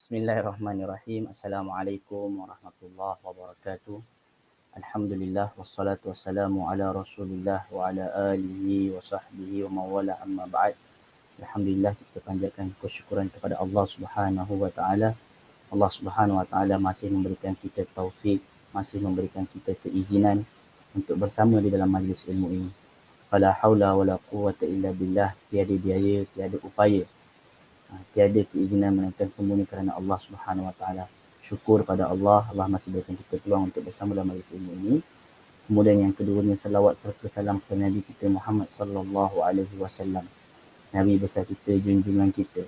Bismillahirrahmanirrahim. Assalamualaikum warahmatullahi wabarakatuh. Alhamdulillah wassalatu wassalamu ala Rasulillah wa ala alihi wa sahbihi wa mawala amma ba'd. Alhamdulillah, kita panjatkan kesyukuran kepada Allah Subhanahu wa taala. Allah Subhanahu wa taala masih memberikan kita taufik, masih memberikan kita keizinan untuk bersama di dalam majlis ilmu ini. Fala haula wala quwwata illa billah. Tiada biaya, tiada upaya, tiada keizinan melainkan semua ini kerana Allah Subhanahu Wa Taala. Syukur pada Allah, Allah masih berikan kita peluang untuk bersama dalam majlis ilmu ini. Kemudian yang keduanya, salawat serta salam kepada Nabi kita Muhammad sallallahu alaihi wasallam, Nabi besar kita, junjungan kita,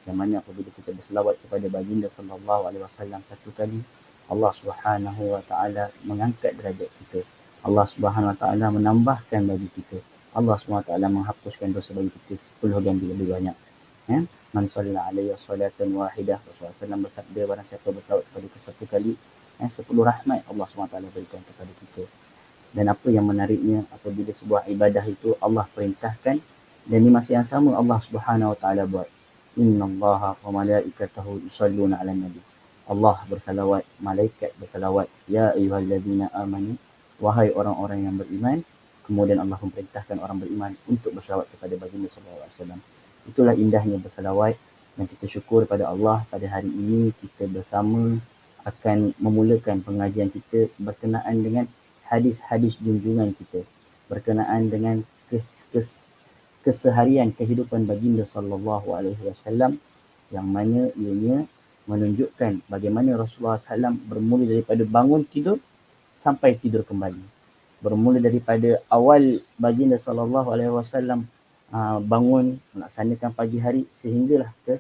yang mana apabila kita berselawat kepada baginda sallallahu alaihi wasallam satu kali, Allah Subhanahu Wa Taala mengangkat derajat kita. Allah Subhanahu Wa Taala menambahkan bagi kita. Allah Subhanahu Wa Taala menghapuskan dosa bagi kita 10 ganti lebih banyak. Ya, man shalla alaihi salatan wahidah, Rasulullah SAW bersabda, barang siapa bersalawat kepada aku satu kali, 10 rahmat Allah SWT berikan kepada kita. Dan apa yang menariknya, apabila sebuah ibadah itu Allah perintahkan, dan di masa yang sama Allah Subhanahu Wa Taala buat, innallaha wa malaikatahu yusalluna 'alan nabi. Allah bersalawat, malaikat bersalawat, ya ayyuhallazina amanu, wahai orang-orang yang beriman. Kemudian Allah memerintahkan orang beriman untuk bersalawat kepada baginda sallallahu alaihi wasallam. Itulah indahnya bersalawat, dan kita syukur pada Allah pada hari ini kita bersama akan memulakan pengajian kita berkenaan dengan hadis-hadis junjungan kita, berkenaan dengan keseharian kehidupan baginda sallallahu alaihi wasallam, yang mana ianya menunjukkan bagaimana Rasulullah SAW bermula daripada bangun tidur sampai tidur kembali. Bermula daripada awal baginda sallallahu alaihi wasallam bangun melaksanakan pagi hari sehinggalah ke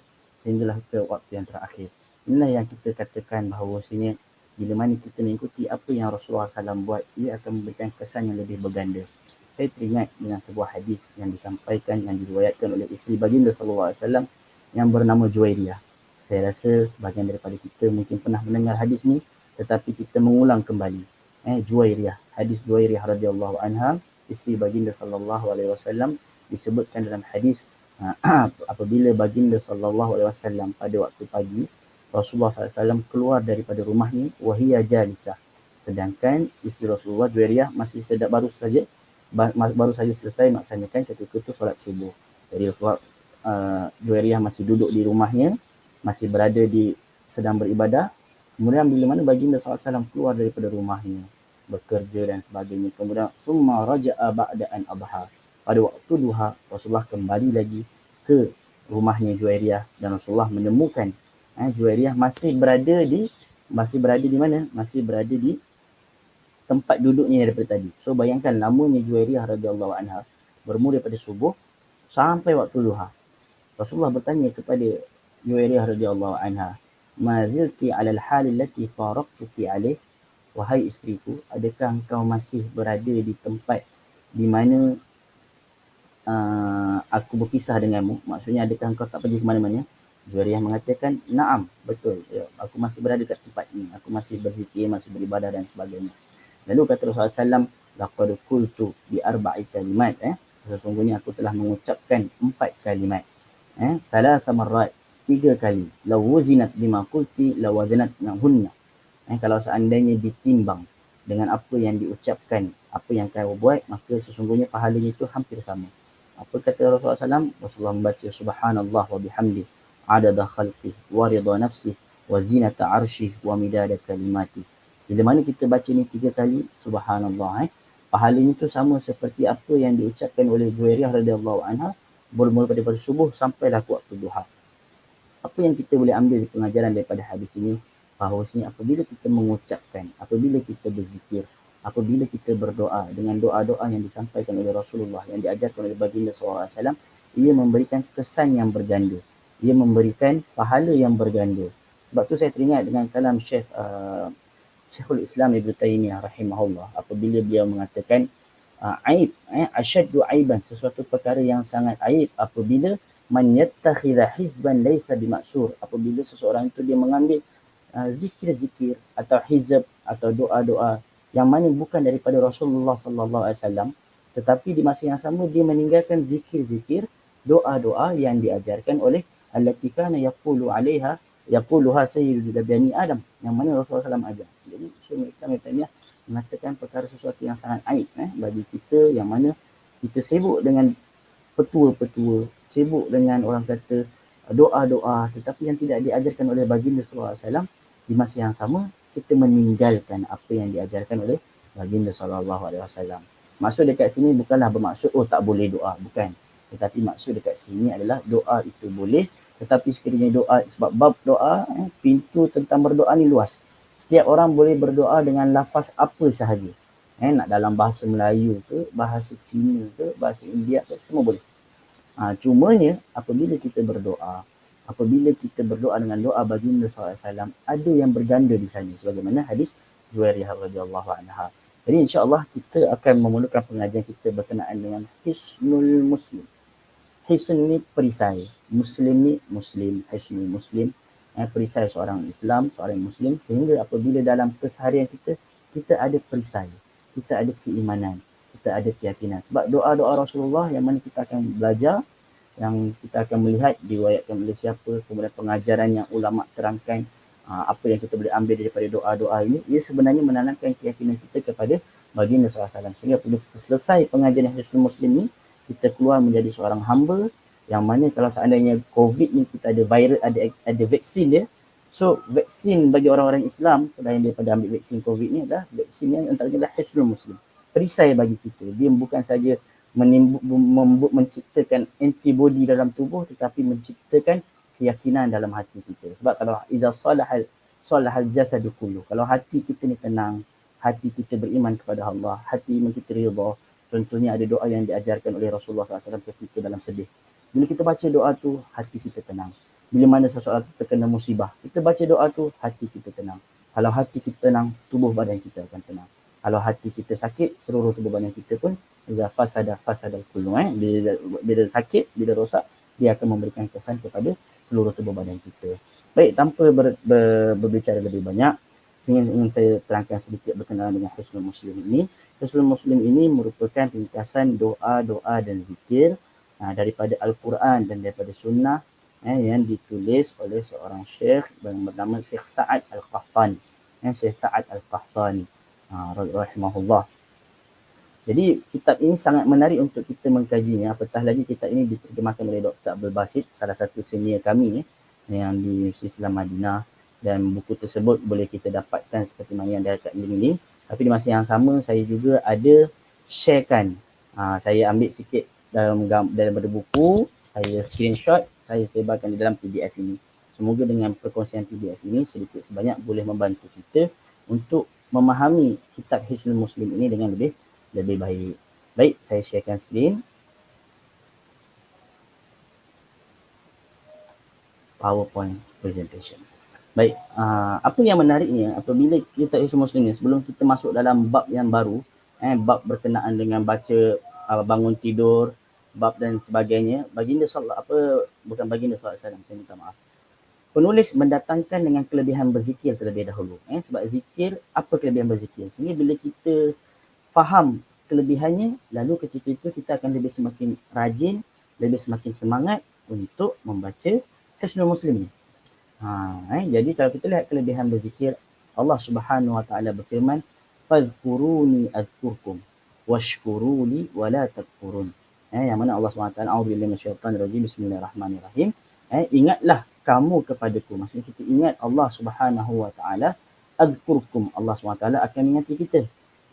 waktu yang terakhir. Inilah yang kita katakan bahawasanya bila mana kita mengikuti apa yang Rasulullah SAW buat, ia akan memberikan kesan yang lebih berganda. Saya teringat dengan sebuah hadis yang disampaikan, yang diriwayatkan oleh isteri baginda sallallahu alaihi wasallam yang bernama Juwairiyah. Saya rasa sebahagian daripada kita mungkin pernah mendengar hadis ni, tetapi kita mengulang kembali. Juwairiyah, hadis Juwairiyah radhiyallahu anha, isteri baginda sallallahu alaihi wasallam, disebutkan dalam hadis apabila baginda sallallahu alaihi wasallam pada waktu pagi, Rasulullah SAW keluar daripada rumahnya, wahiyya jalisah, sedangkan isteri Rasulullah Juwairiyah masih baru saja selesai melaksanakan ketika itu solat subuh. Jadi Rasulullah Juwairiyah masih duduk di rumahnya, masih berada sedang beribadah. Kemudian bila mana baginda SAW keluar daripada rumahnya, bekerja dan sebagainya, kemudian summa raja'a ba'da an adha, pada waktu duha Rasulullah kembali lagi ke rumahnya Juwairiyah, dan Rasulullah menemukan Juwairiyah masih berada di mana? Masih berada di tempat duduknya daripada tadi. So bayangkan lamanya Juwairiyah radhiyallahu anha bermula daripada subuh sampai waktu duha. Rasulullah bertanya kepada Juwairiyah radhiyallahu anha, ma zilti 'ala al-hal allati faraqtuki 'alaih, wahai isteriku, adakah engkau masih berada di tempat di mana aku berpisah denganmu? Maksudnya adakah engkau tak pergi ke mana-mana? Juwairiyah mengatakan, na'am, betul, ya, aku masih berada kat tempat ini, aku masih berzikir, masih beribadah dan sebagainya. Lalu kata Rasulullah SAW, laqad qultu bi arba'i kalimat, sesungguhnya aku telah mengucapkan 4 kalimat, thalatha marrat, 3 kali, law wuzinat bima qulti law wazinat nahunna. Kalau seandainya ditimbang dengan apa yang diucapkan, apa yang kau buat, maka sesungguhnya pahalanya itu hampir sama. Apa kata Rasulullah SAW? Rasulullah membaca subhanallah wa bihamdi, adada khalqih, wa ridha nafsih, wa zinata arshih, wa midada kalimati. Bila mana kita baca ni 3 kali, subhanallah, pahalanya itu sama seperti apa yang diucapkan oleh Juwairiyah radhiyallahu anha bermula daripada subuh sampailah ke waktu duha. Apa yang kita boleh ambil pengajaran daripada hadis ini? Bahawasanya apabila kita mengucapkan, apabila kita berzikir, apabila kita berdoa dengan doa-doa yang disampaikan oleh Rasulullah, yang diajarkan oleh baginda SAW, ia memberikan kesan yang berganda, ia memberikan pahala yang berganda. Sebab tu saya teringat dengan kalam Syekhul Islam Ibn Taymiyah rahimahullah, apabila dia mengatakan aib, asyaddu aiban, sesuatu perkara yang sangat aib apabila man yattakhidha hizban laysa bimaksur, apabila seseorang itu dia mengambil zikir-zikir atau hizb atau doa-doa yang mana bukan daripada Rasulullah sallallahu alaihi wasallam, tetapi di masa yang sama dia meninggalkan zikir-zikir, doa-doa yang diajarkan oleh allati kana yaqulu 'alaiha yaquluha sayyidul bani Adam, yang mana Rasulullah SAW ajar. Jadi Syekhul Islam Ibn Taimiyah mengatakan perkara sesuatu yang sangat aib bagi kita, yang mana kita sibuk dengan petua-petua, sibuk dengan orang kata doa-doa, tetapi yang tidak diajarkan oleh baginda sallallahu alaihi wasallam. Di masa yang sama kita meninggalkan apa yang diajarkan oleh baginda sallallahu alaihi wasallam. Maksud dekat sini bukanlah bermaksud tak boleh doa, bukan. Tetapi maksud dekat sini adalah doa itu boleh, tetapi sekiranya doa, sebab bab doa, pintu tentang berdoa ni luas. Setiap orang boleh berdoa dengan lafaz apa sahaja. Nak dalam bahasa Melayu ke, bahasa Cina ke, bahasa India ke, semua boleh. Cumanya apabila kita berdoa dengan doa baginda SAW, ada yang berganda di sana, sebagaimana hadis Juwairiyah radhiyallahu anha. Jadi insya-Allah kita akan memulakan pengajian kita berkenaan dengan Hisnul Muslim. Hisn ni perisai, Muslim ni Muslim, Hisnul Muslim, perisai seorang Islam, seorang Muslim, sehingga apabila dalam keseharian kita ada perisai, kita ada keimanan, kita ada keyakinan. Sebab doa-doa Rasulullah yang mana kita akan belajar, yang kita akan melihat diriwayatkan oleh siapa, kemudian pengajaran yang ulama terangkan, apa yang kita boleh ambil daripada doa-doa ini, ia sebenarnya menanamkan keyakinan kita kepada baginda SAW. Sehingga bila kita selesai pengajian Hisnul Muslim ni, kita keluar menjadi seorang hamba, yang mana kalau seandainya COVID ni kita ada virus, ada vaksin dia. So vaksin bagi orang-orang Islam selain daripada ambil vaksin COVID ni adalah vaksin yang antaranya Hisnul Muslim. Perisai bagi kita. Dia bukan saja menciptakan antibody dalam tubuh, tetapi menciptakan keyakinan dalam hati kita. Sebab kalau idza salahal jasadu kullu, kalau hati kita ni tenang, hati kita beriman kepada Allah, hati kita rida. Contohnya ada doa yang diajarkan oleh Rasulullah SAW ketika dalam sedih. Bila kita baca doa tu, hati kita tenang. Bila mana seseorang terkena musibah, kita baca doa tu, hati kita tenang. Kalau hati kita tenang, tubuh badan kita akan tenang. Kalau hati kita sakit, seluruh tubuh badan kita pun fasadal kullu. Bila sakit, bila rosak, dia akan memberikan kesan kepada seluruh tubuh badan kita. Baik, tanpa berbicara lebih banyak, ingin saya terangkan sedikit berkenaan dengan Hisnul Muslim ini. Hisnul Muslim ini merupakan ringkasan doa-doa dan zikir daripada Al-Quran dan daripada Sunnah yang ditulis oleh seorang syekh yang bernama Syekh Sa'ad Al-Qahtani. Syekh Sa'ad Al-Qahtani rahimahullah. Jadi kitab ini sangat menarik untuk kita mengkajinya. Apatah lagi kitab ini diterjemahkan oleh Dr. Abdul Basit, salah satu senior kami yang di Universiti Islam Madinah, dan buku tersebut boleh kita dapatkan seperti mana yang ada kat link. Tapi di masa yang sama saya juga ada sharekan. Saya ambil sikit daripada buku, saya screenshot, saya sebarkan di dalam PDF ini. Semoga dengan perkongsian PDF ini sedikit sebanyak boleh membantu kita untuk memahami kitab Hisnul Muslim ini dengan lebih baik. Baik, saya sharekan skrin. PowerPoint presentation. Baik, apa yang menariknya apabila kita Hisnul Muslim ni, sebelum kita masuk dalam bab yang baru, bab berkenaan dengan baca bangun tidur, bab dan sebagainya, baginda bukan baginda sallallahu alaihi wasallam, saya minta maaf. Penulis mendatangkan dengan kelebihan berzikir terlebih dahulu. Sebab zikir, apa kelebihan berzikir? Sehingga bila kita faham kelebihannya, lalu ketika itu kita akan lebih semakin rajin, lebih semakin semangat untuk membaca Hisnul Muslim ni. Jadi kalau kita lihat kelebihan berzikir, Allah Subhanahu Wa Taala berfirman, "Fadhkuruni azkurkum washkuruli wala takfurun." Yang mana Allah Subhanahu Wa Taala, A'udzubillahi minasyaitanir rajim, bismillahirrahmanirrahim. Ingatlah kamu kepadaku. Maksudnya kita ingat Allah Subhanahu Wa Taala. Azkurkum, Allah Subhanahu Wa Taala akan mengingati kita.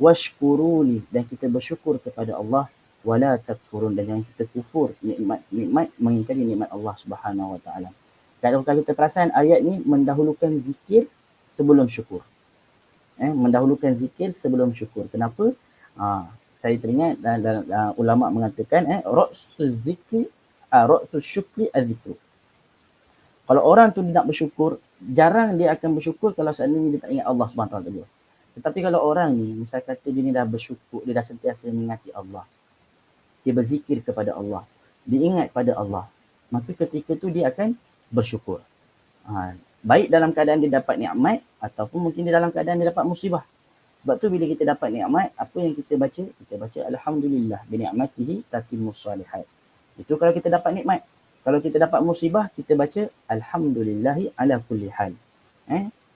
Washkuruli, dan kita bersyukur kepada Allah. Wala takfurun, dan jangan kita kufur nikmat mengingkari nikmat Allah Subhanahu Wa Taala. Kalau kita perasan ayat ni mendahulukan zikir sebelum syukur. Mendahulukan zikir sebelum syukur. Kenapa? Saya teringat ulama mengatakan ra'sus syukri az-zikru. Kalau orang tu nak bersyukur, jarang dia akan bersyukur kalau seandainya dia tak ingat Allah Subhanahu Wa Taala. Tetapi kalau orang ni misal kata dia ni dah bersyukur, dia dah sentiasa mengingati Allah, dia berzikir kepada Allah, dia ingat pada Allah, maka ketika tu dia akan bersyukur. Baik dalam keadaan dia dapat nikmat ataupun mungkin dia dalam keadaan dia dapat musibah. Sebab tu bila kita dapat nikmat, apa yang kita baca? Kita baca alhamdulillah bi ni'matihi tatimmus salihat. Itu kalau kita dapat nikmat. Kalau kita dapat musibah, kita baca alhamdulillahi ala kulli hal.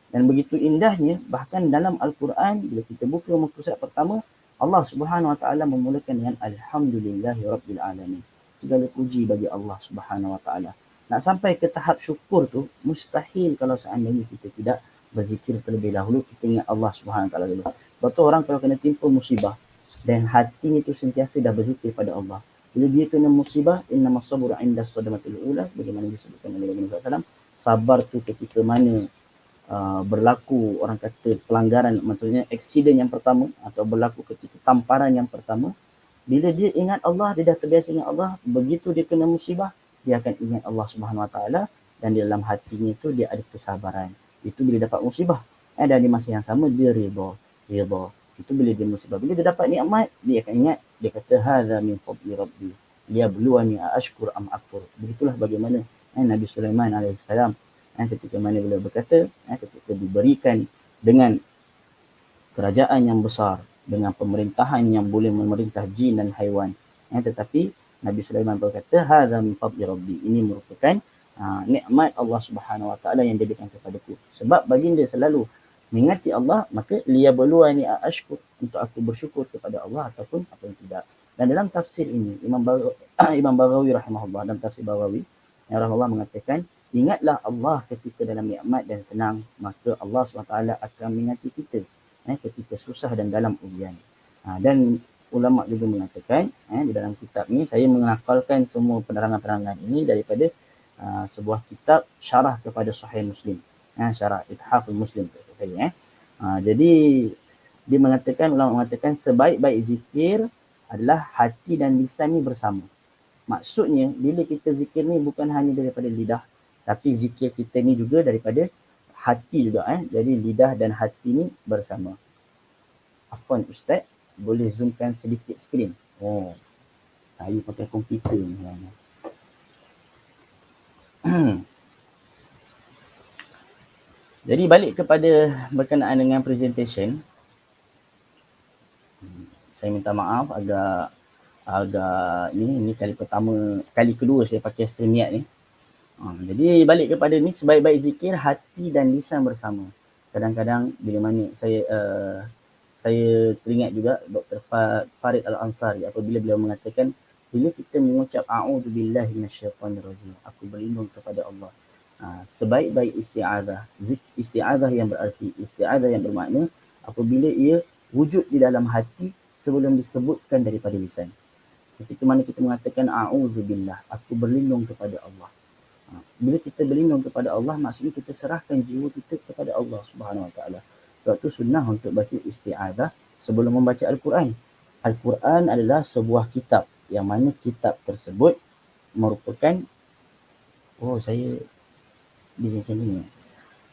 Dan begitu indahnya, bahkan dalam Al-Quran, bila kita buka muka surat pertama, Allah Subhanahu Wa Taala memulakan dengan alhamdulillahi rabbil alamin. Segala puji bagi Allah Subhanahu Wa Taala. Nak sampai ke tahap syukur tu, mustahil kalau seandainya kita tidak berzikir terlebih dahulu, kita ingat Allah Subhanahu Wa Taala dulu. Sebab tu orang kalau kena timpa musibah, dan hatinya tu sentiasa dah berzikir pada Allah. Bila dia kena musibah, innamas sabru 'inda as-sadamatil ula, bagaimana disebutkan oleh Nabi SAW, sabar tu ketika mana berlaku orang kata pelanggaran, maksudnya aksiden yang pertama atau berlaku ketika tamparan yang pertama, bila dia ingat Allah, dia dah terbiasa ingat Allah, begitu dia kena musibah, dia akan ingat Allah Subhanahu Wa Taala, dan di dalam hatinya tu dia ada kesabaran. Itu bila dapat musibah. Dan di masa yang sama dia redha. Itu bila dia musibah. Bila dia dapat nikmat, dia akan ingat, dia kata hadza min fadli rabbi liyabluwani ashkur am akfur. Begitulah bagaimana Nabi Sulaiman alaihissalam ketika mana beliau berkata, ketika diberikan dengan kerajaan yang besar, dengan pemerintahan yang boleh memerintah jin dan haiwan, tetapi Nabi Sulaiman berkata, hadza min fadli rabbi, ini merupakan nikmat Allah Subhanahu Wa Taala yang diberikan kepadaku. Sebab baginda selalu mengingati Allah, maka liyabluwani ashkur, untuk aku bersyukur kepada Allah ataupun apa yang tidak. Dan dalam tafsir ini, Imam Baghawi rahimahullah, dalam tafsir Baghawi, yang rahimahullah mengatakan, ingatlah Allah ketika dalam nikmat dan senang, maka Allah SWT akan mengingati kita ketika susah dan dalam ujian. Dan ulama juga mengatakan, di dalam kitab ni, saya mengakalkan semua penerangan-penerangan ini daripada sebuah kitab syarah kepada Sahih Muslim, syarah Ithaful Muslim. Jadi dia mengatakan, ulama mengatakan sebaik-baik zikir adalah hati dan lisan ni bersama. Maksudnya bila kita zikir ni bukan hanya daripada lidah, tapi zikir kita ni juga daripada hati juga. Jadi lidah dan hati ni bersama. Afwan Ustaz, boleh zoomkan sedikit skrin? Saya pakai komputer ni. Jadi balik kepada berkenaan dengan presentation, saya minta maaf agak ni kali kedua saya pakai StreamYard ni. Jadi balik kepada ni, sebaik-baik zikir hati dan lisan bersama. Kadang-kadang bila mana saya teringat juga Dr. Farid Al-Ansari apabila beliau mengatakan, bila kita mengucap a'udzubillahi minasyaitanirrajim, aku berlindung kepada Allah, sebaik-baik isti'adzah yang berarti isti'adzah yang bermakna apabila ia wujud di dalam hati sebelum disebutkan daripada lisan. Ketika mana kita mengatakan a'udzubillah, aku berlindung kepada Allah. Bila kita berlindung kepada Allah, maksudnya kita serahkan jiwa kita kepada Allah Subhanahu Wa Taala. Sebab tu sunnah untuk baca isti'adzah sebelum membaca Al-Quran. Al-Quran adalah sebuah kitab yang mana kitab tersebut merupakan saya di sini.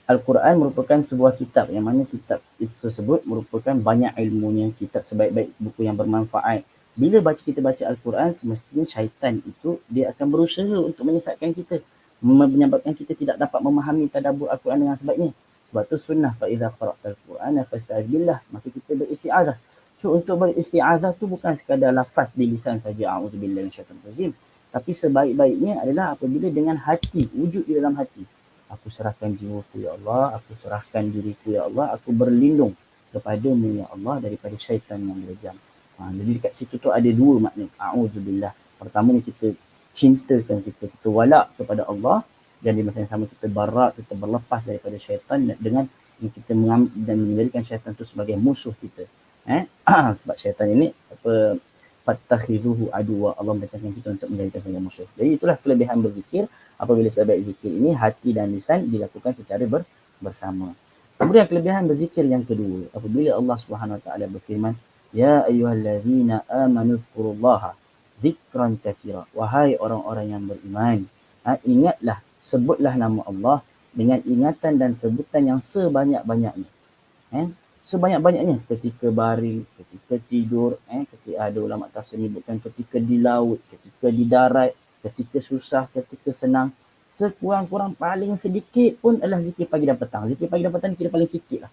Al-Quran merupakan sebuah kitab yang mana kitab itu tersebut merupakan banyak ilmunya, kitab sebaik-baik buku yang bermanfaat. Bila kita baca Al-Quran, semestinya syaitan itu dia akan berusaha untuk menyesatkan kita, menyebabkan kita tidak dapat memahami tadabbur Al-Quran dengan sebaiknya. Sebab tu sunnah fa'idha qara'tal Qur'ana fasta'idz billah, maka kita beristi'adzah. So untuk beristi'adzah tu bukan sekadar lafaz di lisan saja a'udzubillahi minasyaitanir rajim, tapi sebaik-baiknya adalah apabila dengan hati, wujud di dalam hati. Aku serahkan jiwaku ya Allah, aku serahkan diriku ya Allah, aku berlindung kepadamu ya Allah daripada syaitan yang berjam. Jadi dekat situ tu ada dua makna a'udzubillah. Pertama ni kita cintakan, kita walak kepada Allah, dan di masa yang sama kita barak, kita berlepas daripada syaitan dengan kita dan menjadikan syaitan itu sebagai musuh kita. Sebab syaitan ini fattakhidhuhu aduwa, Allah menjadikan kita untuk menjadikan sebagai musuh. Jadi itulah kelebihan berzikir. Apabila sebaik zikir ini hati dan lisan dilakukan secara bersama. Kemudian kelebihan berzikir yang kedua, apabila Allah Subhanahu Wa Taala berfirman, ya ayyuhallazina amanu dzkurullaha dzikran katsira, wahai orang-orang yang beriman, ingatlah, sebutlah nama Allah dengan ingatan dan sebutan yang sebanyak-banyaknya. Sebanyak-banyaknya ketika baring, ketika tidur, ketika ada ulama tafsir menyebutkan ketika di laut, ketika di darat, ketika susah, ketika senang, sekurang-kurang paling sedikit pun adalah zikir pagi dan petang. Zikir pagi dan petang kira paling sikit lah.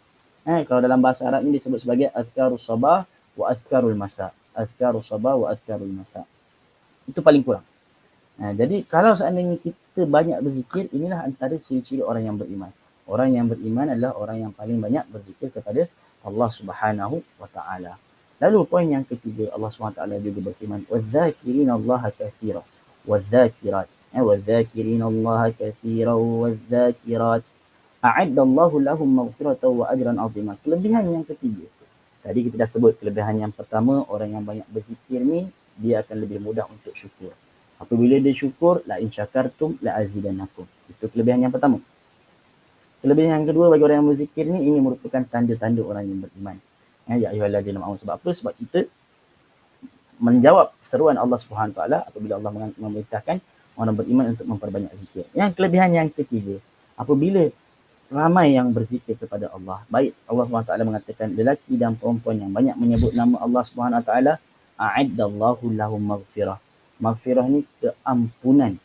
Kalau dalam bahasa Arab ni disebut sebagai azkarus sabah wa azkarul masa. Azkarus sabah wa azkarul masa. Itu paling kurang. Jadi kalau seandainya kita banyak berzikir, inilah antara ciri-ciri orang yang beriman. Orang yang beriman adalah orang yang paling banyak berzikir kepada Allah Subhanahu wa taala. Lalu poin yang ketiga, Allah Subhanahu wa taala juga berfirman, "Wadz-dzakirina Allaha katsiran wadz-dzakirat." "Wadz-dzakirina Allaha katsiran wadz-dzakirat. A'adda Allahu lahum maghfiratan wa ajran 'azima." Kelebihan yang ketiga. Tadi kita dah sebut kelebihan yang pertama, orang yang banyak berzikir ni dia akan lebih mudah untuk syukur. Apabila dia syukur, la in syakartum la azidannakum. Itu kelebihan yang pertama. Kelebihan yang kedua bagi orang yang berzikir ni, ini merupakan tanda-tanda orang yang beriman. Ya ayyuhallazina amanu, sebab apa? Sebab kita menjawab seruan Allah Subhanahu taala apabila Allah memerintahkan orang beriman untuk memperbanyak zikir. Yang kelebihan yang ketiga, apabila ramai yang berzikir kepada Allah, baik Allah SWT mengatakan lelaki dan perempuan yang banyak menyebut nama Allah SWT, a'addallahu lahum maghfirah. Maghfirah ni keampunan.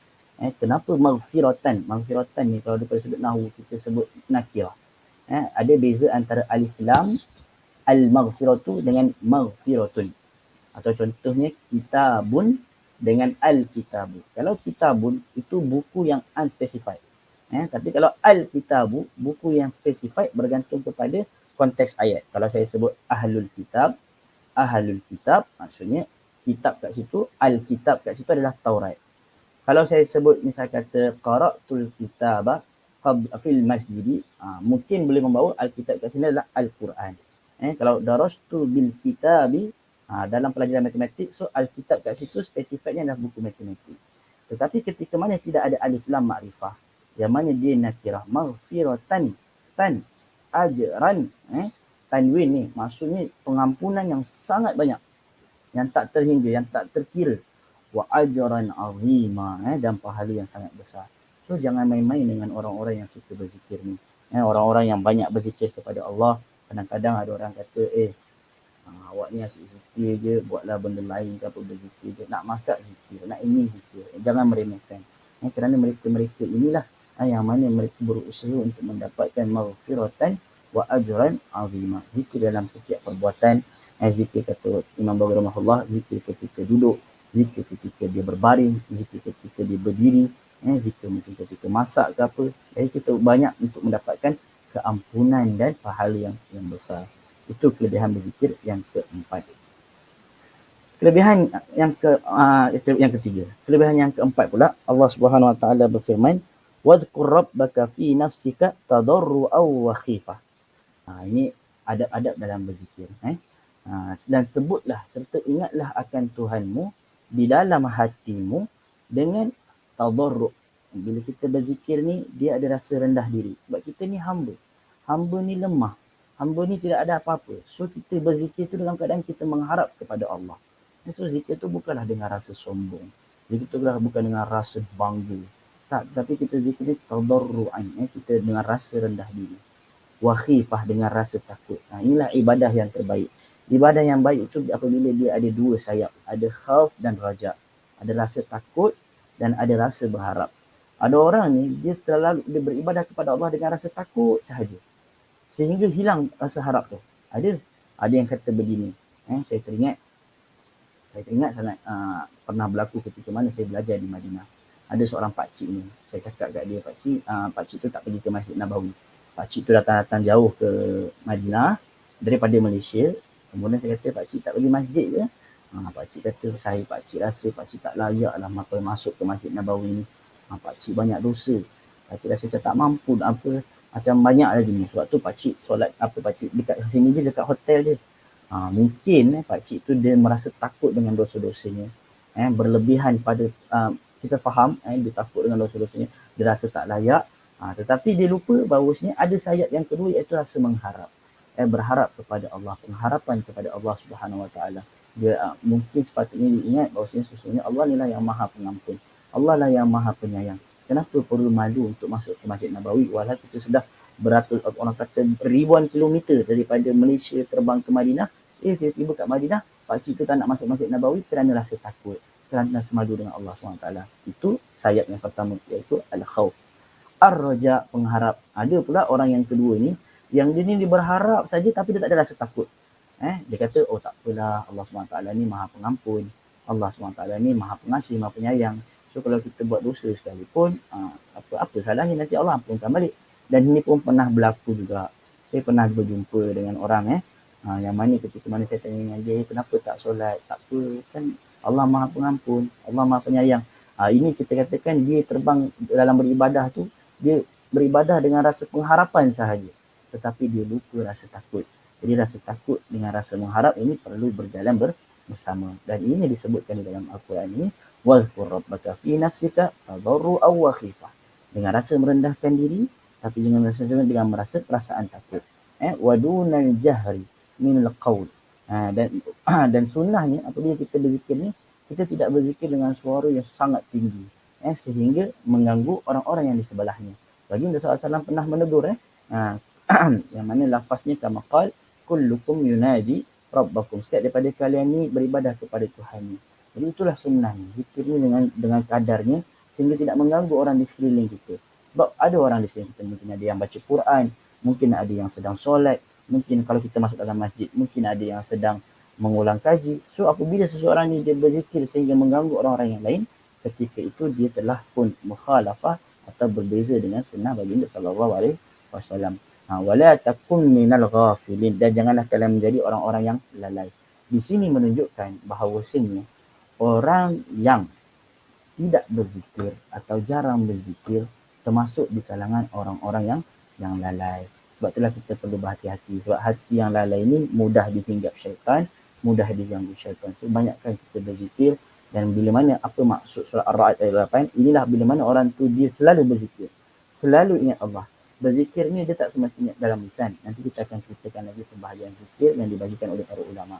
Kenapa maghfiratan? Maghfiratan ni kalau daripada sudut nahwu kita sebut nakirah. Ada beza antara alif lam al-maghfiratu dengan maghfiratun. Atau contohnya kitabun dengan al-kitabu. Kalau kitabun itu buku yang unspecified. Tapi kalau al-kitabu, buku yang spesifik bergantung kepada konteks ayat. Kalau saya sebut ahlul kitab maksudnya kitab kat situ, al-kitab kat situ adalah Taurat. Kalau saya sebut misal kata qara'tul kitaba fil masjid, mungkin boleh membawa al-kitab kat sini adalah al-Quran. Kalau darastu bil kitabi, dalam pelajaran matematik, so al-kitab kat situ spesifiknya adalah buku matematik. Tetapi ketika mana tidak ada alif lam ma'rifah, yang mana dia nakirah, maghfiratan, ajran, tanwin ni maksudnya pengampunan yang sangat banyak, yang tak terhingga, yang tak terkira, wa ajran azima, dan pahala yang sangat besar. So jangan main-main dengan orang-orang yang suka berzikir ni. Orang-orang yang banyak berzikir kepada Allah, kadang-kadang ada orang kata, awak ni asyik zikir je, buatlah benda lain ke apa, berzikir je, nak masak zikir, nak ini zikir. Jangan meremehkan. Kerana mereka inilah yang mana mereka berusaha untuk mendapatkan maghfiratan wa ajran azimah. Zikir dalam setiap perbuatan, zikir kata Imam Baghawi rahimahullah, zikir ketika duduk, zikir ketika dia berbaring, zikir ketika dia berdiri, zikir mungkin ketika masak ke apa. Jadi kita banyak untuk mendapatkan keampunan dan pahala yang besar. Itu kelebihan berzikir yang keempat. Kelebihan yang ketiga. Kelebihan yang keempat pula, Allah Subhanahu wa taala berfirman, "Wadhkur rabbaka fi nafsika tadarru'an wa khifah." Ini adab-adab dalam berzikir. Dan sebutlah serta ingatlah akan Tuhanmu di dalam hatimu dengan tadarru'. Bila kita berzikir ni, dia ada rasa rendah diri. Sebab kita ni hamba. Hamba ni lemah. Hamba ni tidak ada apa-apa. So kita berzikir tu dalam keadaan kita mengharap kepada Allah. So zikir tu bukanlah dengan rasa sombong. Zikir tu bukan dengan rasa bangga. Tak, tapi kita zikir ni tadarru'an, kita dengan rasa rendah diri. Wa khifah, dengan rasa takut. Inilah ibadah yang terbaik. Ibadah yang baik itu apabila dia ada dua sayap, ada khauf dan raja. Ada rasa takut dan ada rasa berharap. Ada orang ni dia beribadah kepada Allah dengan rasa takut sahaja, sehingga hilang rasa harap tu. Ada yang kata begini, saya teringat sangat pernah berlaku ketika mana saya belajar di Madinah. Ada seorang pakcik ni, saya cakap kat dia, pakcik tu tak pergi ke Masjid Nabawi. Pakcik tu datang jauh ke Madinah daripada Malaysia. Kemudian saya kata, pakcik tak pergi masjid ke? Pakcik kata, pakcik rasa pakcik tak layak lah masuk ke Masjid Nabawi ni. Pakcik banyak dosa. Pakcik rasa macam tak mampu, macam banyak lagi ni. Sebab tu pakcik solat, pakcik dekat sini je, dekat hotel dia. Mungkin pakcik tu dia merasa takut dengan dosa-dosanya. Berlebihan pada, kita faham, dia takut dengan dosa-dosanya, dia rasa tak layak. Tetapi dia lupa bahawasanya ada sayap yang kedua, iaitu rasa mengharap. Berharap kepada Allah, pengharapan kepada Allah Subhanahu wa taala. Dia mungkin sepatutnya diingat bahawasanya sesungguhnya Allah ni lah yang Maha Pengampun. Allah lah yang Maha Penyayang. Kenapa perlu malu untuk masuk ke Masjid Nabawi walau kita sudah beratus, orang kata ribuan kilometer daripada Malaysia terbang ke Madinah. Tiba-tiba kat Madinah, pakcik tu tak nak masuk Masjid Nabawi kerana rasa takut, kerana rasa malu dengan Allah SWT. Itu sayap yang pertama, iaitu al-khawf. Ar-raja, pengharap. Ada pula orang yang kedua ni, yang dia ni berharap saja tapi dia tak ada rasa takut. Dia kata, tak apalah, Allah SWT ni Maha Pengampun, Allah SWT ni Maha Pengasih, Maha Penyayang. So kalau kita buat dosa sekalipun, apa salahnya, nanti Allah ampunkan balik. Dan ini pun pernah berlaku juga. Saya pernah berjumpa dengan orang yang mana ketika mana saya tanya dengan dia, kenapa tak solat? Tak apa, kan Allah Maha Pengampun, Allah Maha Penyayang. Ini kita katakan dia terbang dalam beribadah tu, dia beribadah dengan rasa pengharapan sahaja. Tetapi dia lupa rasa takut. Jadi rasa takut dengan rasa mengharap ini perlu berjalan bersama. Dan ini disebutkan di dalam Al-Quran ini, wazkur rabbaka fi nafsika tadarru'an wa khifah. Dengan rasa merendahkan diri, tapi dengan merasa perasaan takut. Wa dunal jahri minal qaul. Dan sunnahnya apabila kita berzikir ni, kita tidak berzikir dengan suara yang sangat tinggi, sehingga mengganggu orang-orang yang di sebelahnya. Baginda SAW pernah menegur yang mana lafaznya kama qal kullukum yunadi rabbakum, setiap daripada kalian ni beribadah kepada Tuhan. Jadi itulah sunnahnya, zikir ni dengan kadarnya sehingga tidak mengganggu orang di sekeliling kita. Sebab ada orang di sekeliling kita, mungkin ada yang baca Quran, mungkin ada yang sedang solat, mungkin kalau kita masuk dalam masjid, mungkin ada yang sedang mengulang kaji. So apabila seseorang ni dia berzikir sehingga mengganggu orang-orang yang lain, ketika itu dia telah pun mukhalafah atau berbeza dengan sunnah baginda sallallahu alaihi wasallam. Wala takun minal ghafilin, dan janganlah kalian menjadi orang-orang yang lalai. Di sini menunjukkan bahawasanya orang yang tidak berzikir atau jarang berzikir termasuk di kalangan orang-orang yang lalai. Sebab itulah kita perlu berhati-hati. Sebab hati yang lalai ini mudah dihinggap syaitan, mudah diganggu syaitan. So banyakkan kita berzikir, dan bila mana apa maksud surah Ar-Ra'd ayat 8, inilah bila mana orang tu dia selalu berzikir, selalu ingat Allah. Berzikir ni dia tak semestinya dalam lisan. Nanti kita akan ceritakan lagi pembahagian zikir yang dibagikan oleh para ulama.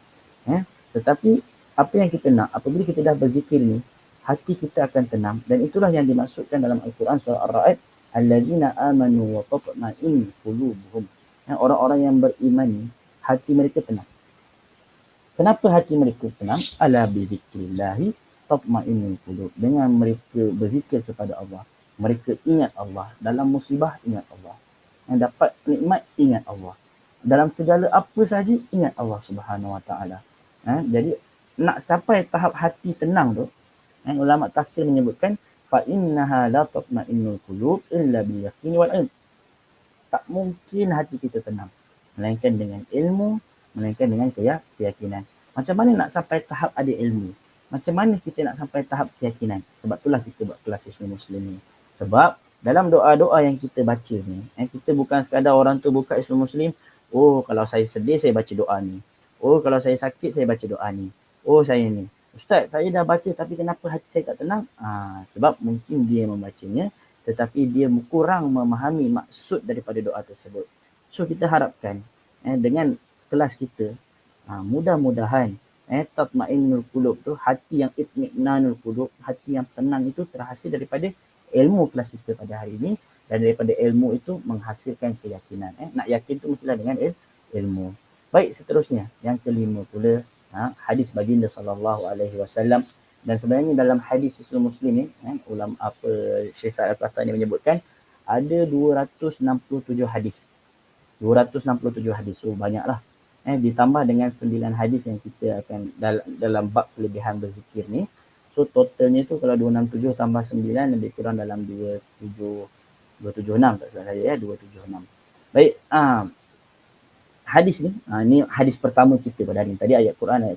Tetapi apa yang kita nak, apabila kita dah berzikir ni, hati kita akan tenang, dan itulah yang dimaksudkan dalam Al-Quran surah Ar-Ra'd, allazina amanu wa tatma'innu qulubuhum. Orang-orang yang beriman ni hati mereka tenang. Kenapa hati mereka tenang? Ala bi zikrillahi tatma'innul qulub. Dengan mereka berzikir kepada Allah, mereka ingat Allah. Dalam musibah ingat Allah. Yang dapat nikmat ingat Allah. Dalam segala apa saja ingat Allah Subhanahu Wa Taala. Jadi nak sampai tahap hati tenang tu, ulama tafsir menyebutkan fa innaha la tatma'innul qulub illa bil yaqin wal ilm. Tak mungkin hati kita tenang melainkan dengan ilmu, melainkan dengan keyakinan. Macam mana nak sampai tahap ada ilmu? Macam mana kita nak sampai tahap keyakinan? Sebab itulah kita buat kelas Islam Muslim ni. Sebab dalam doa-doa yang kita baca ni, kita bukan sekadar orang tu buka Islam Muslim, oh kalau saya sedih saya baca doa ni. Oh kalau saya sakit saya baca doa ni. Oh saya ni. Ustaz, saya dah baca tapi kenapa hati saya tak tenang? Sebab mungkin dia membacanya tetapi dia kurang memahami maksud daripada doa tersebut. So kita harapkan dengan kelas kita, mudah-mudahan tatma'innul qulub tu, hati yang itmi'nanul qulub, hati yang tenang itu terhasil daripada ilmu kelas kita pada hari ini, dan daripada ilmu itu menghasilkan keyakinan. Nak yakin tu mestilah dengan ilmu. Baik, seterusnya yang kelima pula, hadis baginda sallallahu alaihi wasallam. Dan sebenarnya dalam hadis Islam Muslim ni, ulama Syekh Sa'ad Al-Qahtani menyebutkan ada 267 hadis. 267 hadis. So banyaklah. Ditambah dengan 9 hadis yang kita akan dalam bab kelebihan berzikir ni. So totalnya tu kalau 267 tambah 9 lebih kurang dalam 276 tak salah saya 276. Baik, hadis ni, ni hadis pertama kita pada hari ni. Tadi ayat Quran.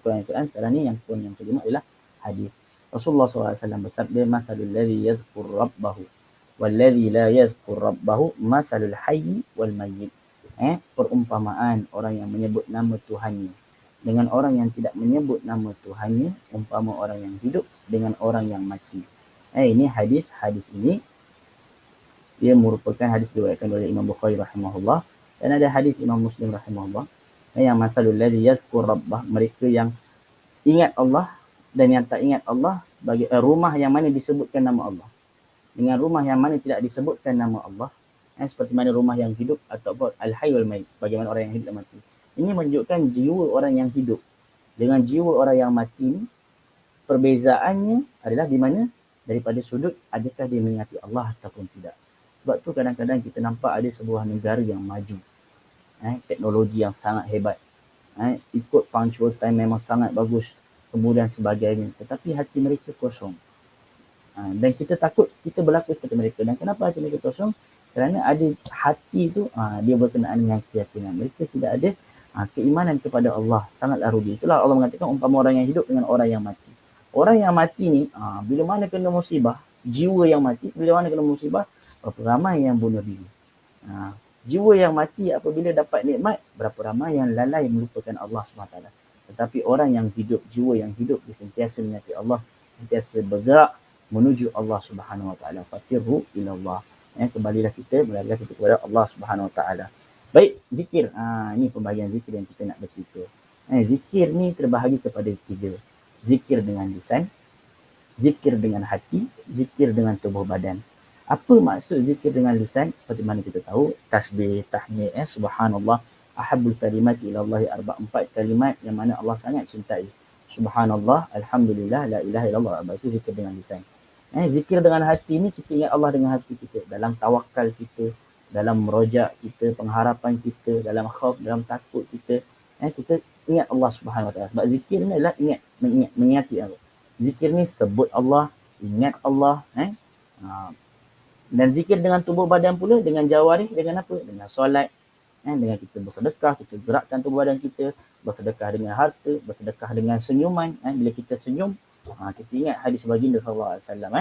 Sekarang ni yang kelima adalah hadis. Rasulullah SAW bersabda, "Mathalul ladzi yadhkur rabbahu wal ladzi la yadhkur rabbahu mathalul hayy wal mayyit." Perumpamaan orang yang menyebut nama Tuhannya dengan orang yang tidak menyebut nama Tuhannya, umpama orang yang hidup dengan orang yang mati. Ini hadis ini dia merupakan hadis diriwayatkan oleh Imam Bukhari rahimahullah, dan ada hadis Imam Muslim rahimahullah yang mathalul ladzi yadhkur rabbah, mereka yang ingat Allah dan yang tak ingat Allah, bagi rumah yang mana disebutkan nama Allah dengan rumah yang mana tidak disebutkan nama Allah, seperti mana rumah yang hidup atau al-hayy wal mayyit, bagaimana orang yang hidup dan mati. Ini menunjukkan jiwa orang yang hidup dengan jiwa orang yang mati, perbezaannya adalah di mana daripada sudut adakah dia mengingati Allah ataupun tidak. Sebab tu kadang-kadang kita nampak ada sebuah negara yang maju, teknologi yang sangat hebat, ikut punctual time memang sangat bagus, kemudian sebagainya, tetapi hati mereka kosong. Dan kita takut kita berlaku seperti mereka. Dan kenapa hati mereka kosong? Kerana ada hati tu dia berkenaan dengan keyakinan. Mereka tidak ada keimanan kepada Allah. Sangatlah rugi. Itulah Allah mengatakan umpama orang yang hidup dengan orang yang mati. Orang yang mati ni bila mana kena musibah, jiwa yang mati bila mana kena musibah, berapa ramai yang bunuh diri. Jiwa yang mati apabila dapat nikmat, berapa ramai yang lalai melupakan Allah SWT. Tetapi orang yang hidup, jiwa yang hidup, dia sentiasa mengingati Allah, sentiasa bergerak menuju Allah Subhanahu Wa Taala. Fatirhu ila Allah. Kembalilah kita kepada Allah Subhanahu Wa Taala. Baik, zikir. Ini pembahagian zikir yang kita nak bercerita. Zikir ni terbahagi kepada 3. Zikir dengan lisan, zikir dengan hati, zikir dengan tubuh badan. Apa maksud zikir dengan lisan? Seperti mana kita tahu, tasbih, tahmid, subhanallah, ahabbul kalimat ila Allah 4 kalimat yang mana Allah sangat cintai. Subhanallah, alhamdulillah, la ilaha illallah. Itu zikir dengan lisan. Zikir dengan hati ni kita ingat Allah dengan hati kita, dalam tawakal kita, dalam merojak kita, pengharapan kita, dalam khauf, dalam takut kita. Kita ingat Allah Subhanahu Wa Taala. Sebab zikir ni adalah mengingati Allah. Zikir ni sebut Allah, ingat Allah. Dan zikir dengan tubuh badan pula, dengan jawarih, dengan apa? Dengan solat, dengan kita bersedekah, kita gerakkan tubuh badan kita, bersedekah dengan harta, bersedekah dengan senyuman. Bila kita senyum, kita ingat hadis baginda sallallahu alaihi wasallam,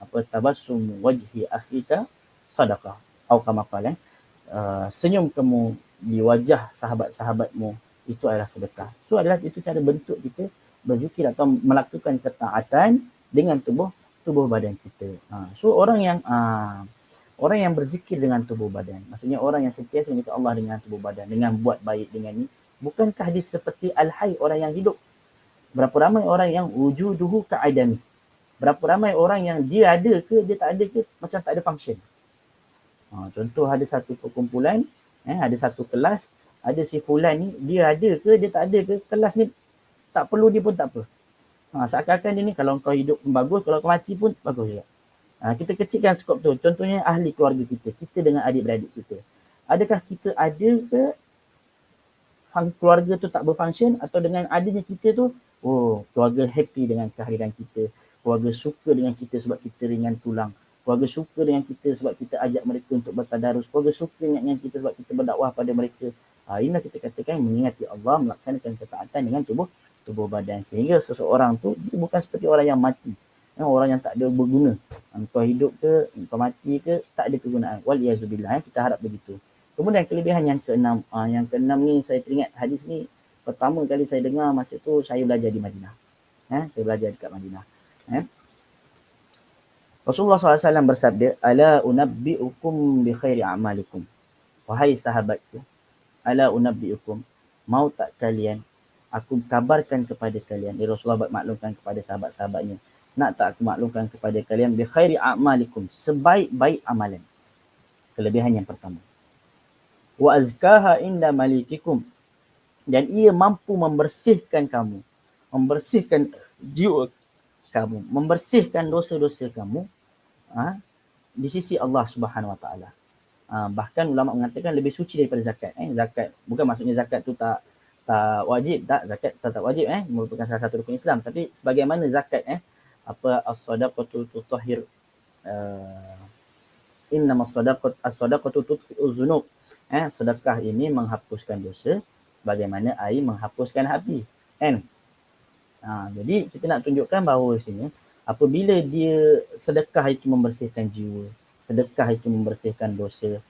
apa tabassum wajhi akhika sadaqah atau kama qala, senyum kamu di wajah sahabat-sahabatmu itu adalah sedekah. So itu cara bentuk kita berzikir atau melakukan ketaatan dengan tubuh badan kita. So orang yang berzikir dengan tubuh badan, maksudnya orang yang sentiasa mengingat Allah dengan tubuh badan, dengan buat baik dengan ni, bukankah dia seperti al-hayy, orang yang hidup? Berapa ramai orang yang wujuduhu ka'adami. Berapa ramai orang yang dia ada ke, dia tak ada ke, macam tak ada function. Contoh, ada satu perkumpulan, ada satu kelas, ada si fulan ni, dia ada ke, dia tak ada ke, kelas ni tak perlu dia pun tak apa. Seakan-akan dia ni, kalau kau hidup pun bagus, kalau kau mati pun bagus juga. Kita kecilkan skop tu. Contohnya ahli keluarga kita dengan adik-beradik kita. Adakah kita ada ke keluarga tu tak berfungsi, atau dengan adanya kita tu, keluarga happy dengan kehadiran kita, keluarga suka dengan kita sebab kita ringan tulang, keluarga suka dengan kita sebab kita ajak mereka untuk bertadarus, keluarga suka dengan kita sebab kita berdakwah pada mereka. Inilah kita katakan mengingati Allah, melaksanakan ketaatan dengan tubuh badan, sehingga seseorang tu dia bukan seperti orang yang mati, orang yang tak ada berguna. Kau hidup ke, kau mati ke, tak ada kegunaan. Waliyazubillah, kita harap begitu. Kemudian kelebihan yang keenam ni, saya teringat hadis ni pertama kali saya dengar masa tu saya belajar di Madinah. Saya belajar dekat Madinah. Rasulullah SAW bersabda, ala unabbi'ukum bi khairi a'malikum. Wahai sahabatku, ala unabbi'ukum, mau tak kalian aku kabarkan kepada kalian. Rasulullah maklumkan kepada sahabat-sahabatnya, nak tak aku maklumkan kepada kalian bi khairi a'malikum, sebaik-baik amalan. Kelebihan yang pertama. Wa azkaha inda malikikum, dan ia mampu membersihkan kamu, membersihkan jiwa kamu, membersihkan dosa-dosa kamu di sisi Allah Subhanahu Wa Taala. Bahkan ulama mengatakan lebih suci daripada zakat. Zakat bukan maksudnya zakat tu tak wajib, tak, zakat tak wajib, merupakan salah satu rukun Islam, tapi sebagaimana zakat as-sadaqatu tutahhir, innamas as-sadaqatu tudfi'uz dzunub. Sedekah ini menghapuskan dosa bagaimana air menghapuskan api. Jadi kita nak tunjukkan bahawa sini apabila dia sedekah itu membersihkan jiwa, sedekah itu membersihkan dosa,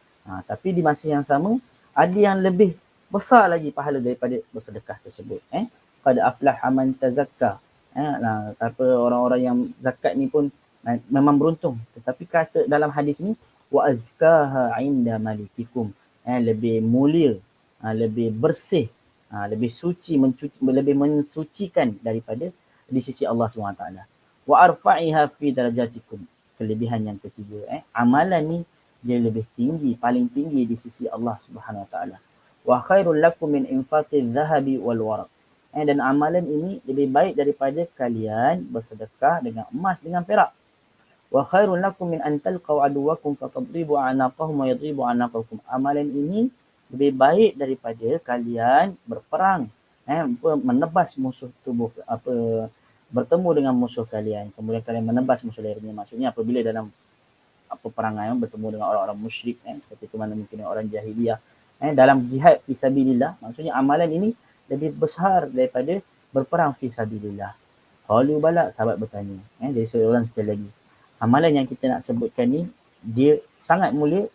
tapi di masa yang sama ada yang lebih besar lagi pahala daripada bersedekah tersebut. Qad aflaha man tazakka. Orang-orang yang zakat ni pun memang beruntung. Tetapi kata dalam hadis ni, wa azkaha inda malikikum, lebih mulia, lebih bersih, lebih suci, lebih mensucikan daripada di sisi Allah SWT. Wa arfa'iha fi darajatikum. Kelebihan yang ketiga, amalan ni dia lebih tinggi, paling tinggi di sisi Allah Subhanahu Wa Taala. Wa khairul lakum min infaqi dhahabi wal waraq. Dan amalan ini lebih baik daripada kalian bersedekah dengan emas dengan perak. Wa khairul lakum min an talqaw aduwakum fatadribu anaqahum wa yadribu anaqakum. Amalan ini lebih baik daripada kalian berperang, menebas musuh tubuh bertemu dengan musuh kalian, kemudian kalian menebas musuh lainnya. Maksudnya apabila dalam peperangan bertemu dengan orang-orang musyrik, ketika mana mungkin orang jahiliyah, dalam jihad fisabilillah, maksudnya amalan ini lebih besar daripada berperang fisabilillah. Qalu bala, sahabat bertanya. Jadi seorang sekali lagi, amalan yang kita nak sebutkan ni, dia sangat mulia,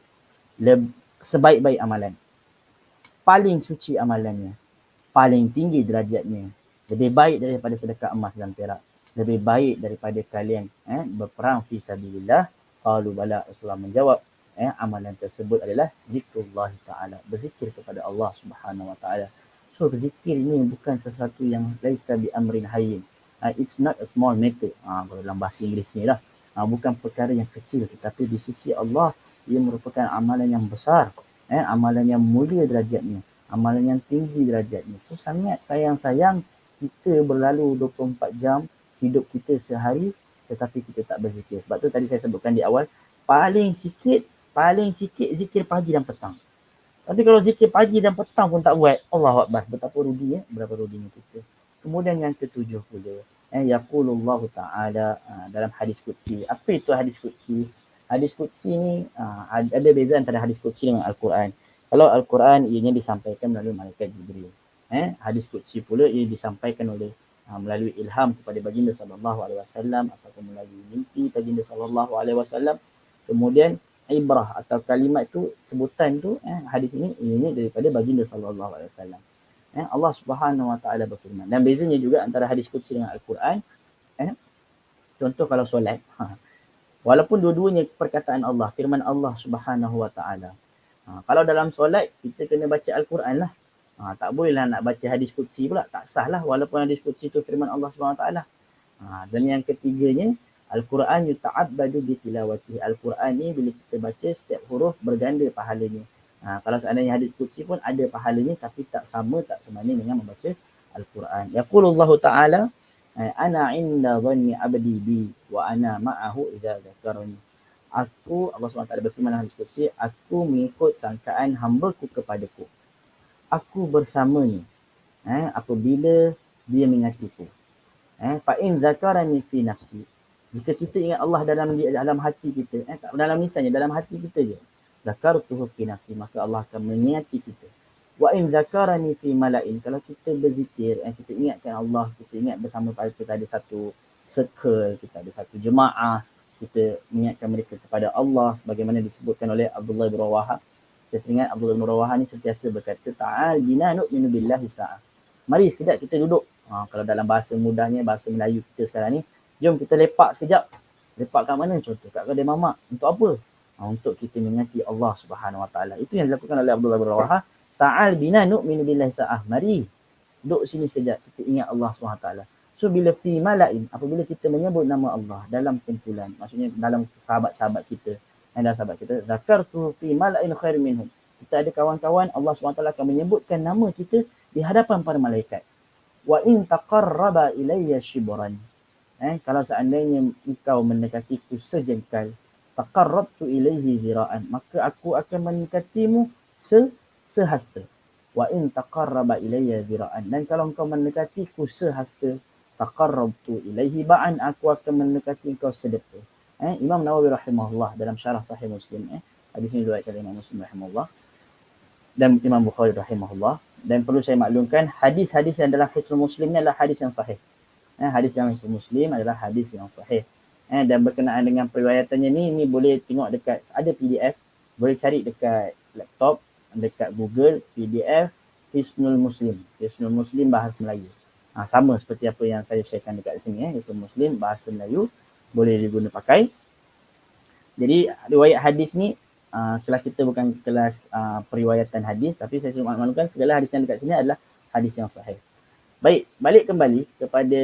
sebaik-baik amalan. Paling suci amalannya, paling tinggi derajatnya, lebih baik daripada sedekah emas dan perak, lebih baik daripada kalian berperang fi sabilillah. Qalu bala, Rasulullah menjawab, amalan tersebut adalah zikrullah ta'ala, berzikir kepada Allah Subhanahu wa ta'ala. So berzikir ini bukan sesuatu yang laisa bi amrin hayyin. It's not a small matter. Kalau dalam bahasa Inggeris ni lah. Bukan perkara yang kecil, tetapi di sisi Allah ia merupakan amalan yang besar, amalan yang mulia derajatnya, amalan yang tinggi derajatnya. So sangat sayang-sayang kita berlalu 24 jam hidup kita sehari tetapi kita tak berzikir. Sebab tu tadi saya sebutkan di awal, paling sikit zikir pagi dan petang. Tapi kalau zikir pagi dan petang pun tak buat, Allahu Akbar, betapa rugi, berapa ruginya kita. Kemudian yang ketujuh pula, yaqulullahu ta'ala dalam hadis qudsi. Apa itu hadis qudsi? Hadis qudsi ni ada beza antara hadis qudsi dengan Al-Quran. Kalau Al-Quran ianya disampaikan melalui malaikat Jibril. Hadis qudsi pula ia disampaikan oleh melalui ilham kepada baginda sallallahu alaihi wasallam ataupun melalui mimpi baginda sallallahu alaihi wasallam. Kemudian ibrah atau kalimat tu, sebutan tu, hadis ini daripada baginda sallallahu alaihi wasallam. Allah Subhanahu wa taala berfirman. Dan bezanya juga antara hadis qudsi dengan Al-Quran, contoh kalau solat, walaupun dua-duanya perkataan Allah, firman Allah Subhanahu wa taala. Kalau dalam solat kita kena baca Al-Quran lah. Tak bolehlah nak baca hadis qudsi pula, tak sah lah walaupun hadis qudsi tu firman Allah Subhanahu wa taala. Dan yang ketiganya, Al-Quran yuta'abbadu bi tilawati. Al-Quran ni bila kita baca setiap huruf berganda pahalanya. Kalau seandainya hadis qudsi pun ada pahalanya tapi tak sama, tak semana dengan membaca Al-Quran. Yaqulullahu ta'ala, ana inda dhanni abdi bi wa ana ma'ahu idza dzakarani. Aku, Allah SWT berfirman dalam hadis qudsi, aku mengikut sangkaan hamba-Ku kepadaku. Aku bersamanya apabila dia mengingatiku. Fa in zakarani fi nafsi. Jika kita ingat Allah dalam hati kita, dalam lisannya, dalam hati kita je, zakartuhu fi nafsi, maka Allah akan mengingati kita. Wa in zakarani fi mala'in, kalau kita berzikir, kita ingatkan Allah, kita ingat bersama kita ada satu circle, kita ada satu jemaah, kita mengingatkan mereka kepada Allah sebagaimana disebutkan oleh Abdullah bin Rawaha. Kita ingat Abdullah bin Rawaha ni sentiasa berkata, ta'al bina nu'minu billahi sa'ah. Mari sekejap kita duduk. Kalau dalam bahasa mudahnya, bahasa Melayu kita sekarang ni, jom kita lepak sekejap. Lepak kat mana? Contoh kat kedai mamak. Untuk apa? Untuk kita mengingati Allah Subhanahu wa taala. Itu yang dilakukan oleh Abdullah bin Rawaha. Ta'al bina nu'minu billahi sa'ah. Mari duduk sini sekejap, kita ingat Allah Subhanahu wa taala. So bila fi mala'in, apabila kita menyebut nama Allah dalam kumpulan, maksudnya dalam sahabat-sahabat kita, dalam sahabat kita, zakartu fi mala'in khair minhum. Kita ada kawan-kawan, Allah SWT akan menyebutkan nama kita di hadapan para malaikat. Wa in taqarraba ilayya shibran. Kalau seandainya engkau mendekatiku sejengkal, taqarrabtu ilayhi zira'an, maka aku akan mendekatimu sehasta. Wa in taqarraba ilayya zira'an, dan kalau engkau mendekatiku sehasta, taqarrabtu ilayhi ba'an, aku akan mendekati engkau sedepa. Imam Nawawi rahimahullah dalam syarah Sahih Muslim, hadis ini diriwayatkan oleh Imam Muslim rahimahullah dan Imam Bukhari rahimahullah. Dan perlu saya maklumkan, hadis-hadis yang dalam Hisnul Muslim ni adalah hadis yang sahih. Hadis yang Hisnul Muslim adalah hadis yang sahih. Dan berkenaan dengan periwayatannya ni boleh tengok dekat, ada PDF, boleh cari dekat laptop, dekat Google, PDF Hisnul Muslim. Hisnul Muslim bahasa Melayu. Sama seperti apa yang saya sharekan dekat sini, Hisnul Muslim bahasa Melayu, boleh diguna pakai. Jadi riwayat hadis ni, kelas kita bukan kelas periwayatan hadis, tapi saya cuma maklumkan segala hadis yang dekat sini adalah hadis yang sahih. Baik, balik kembali kepada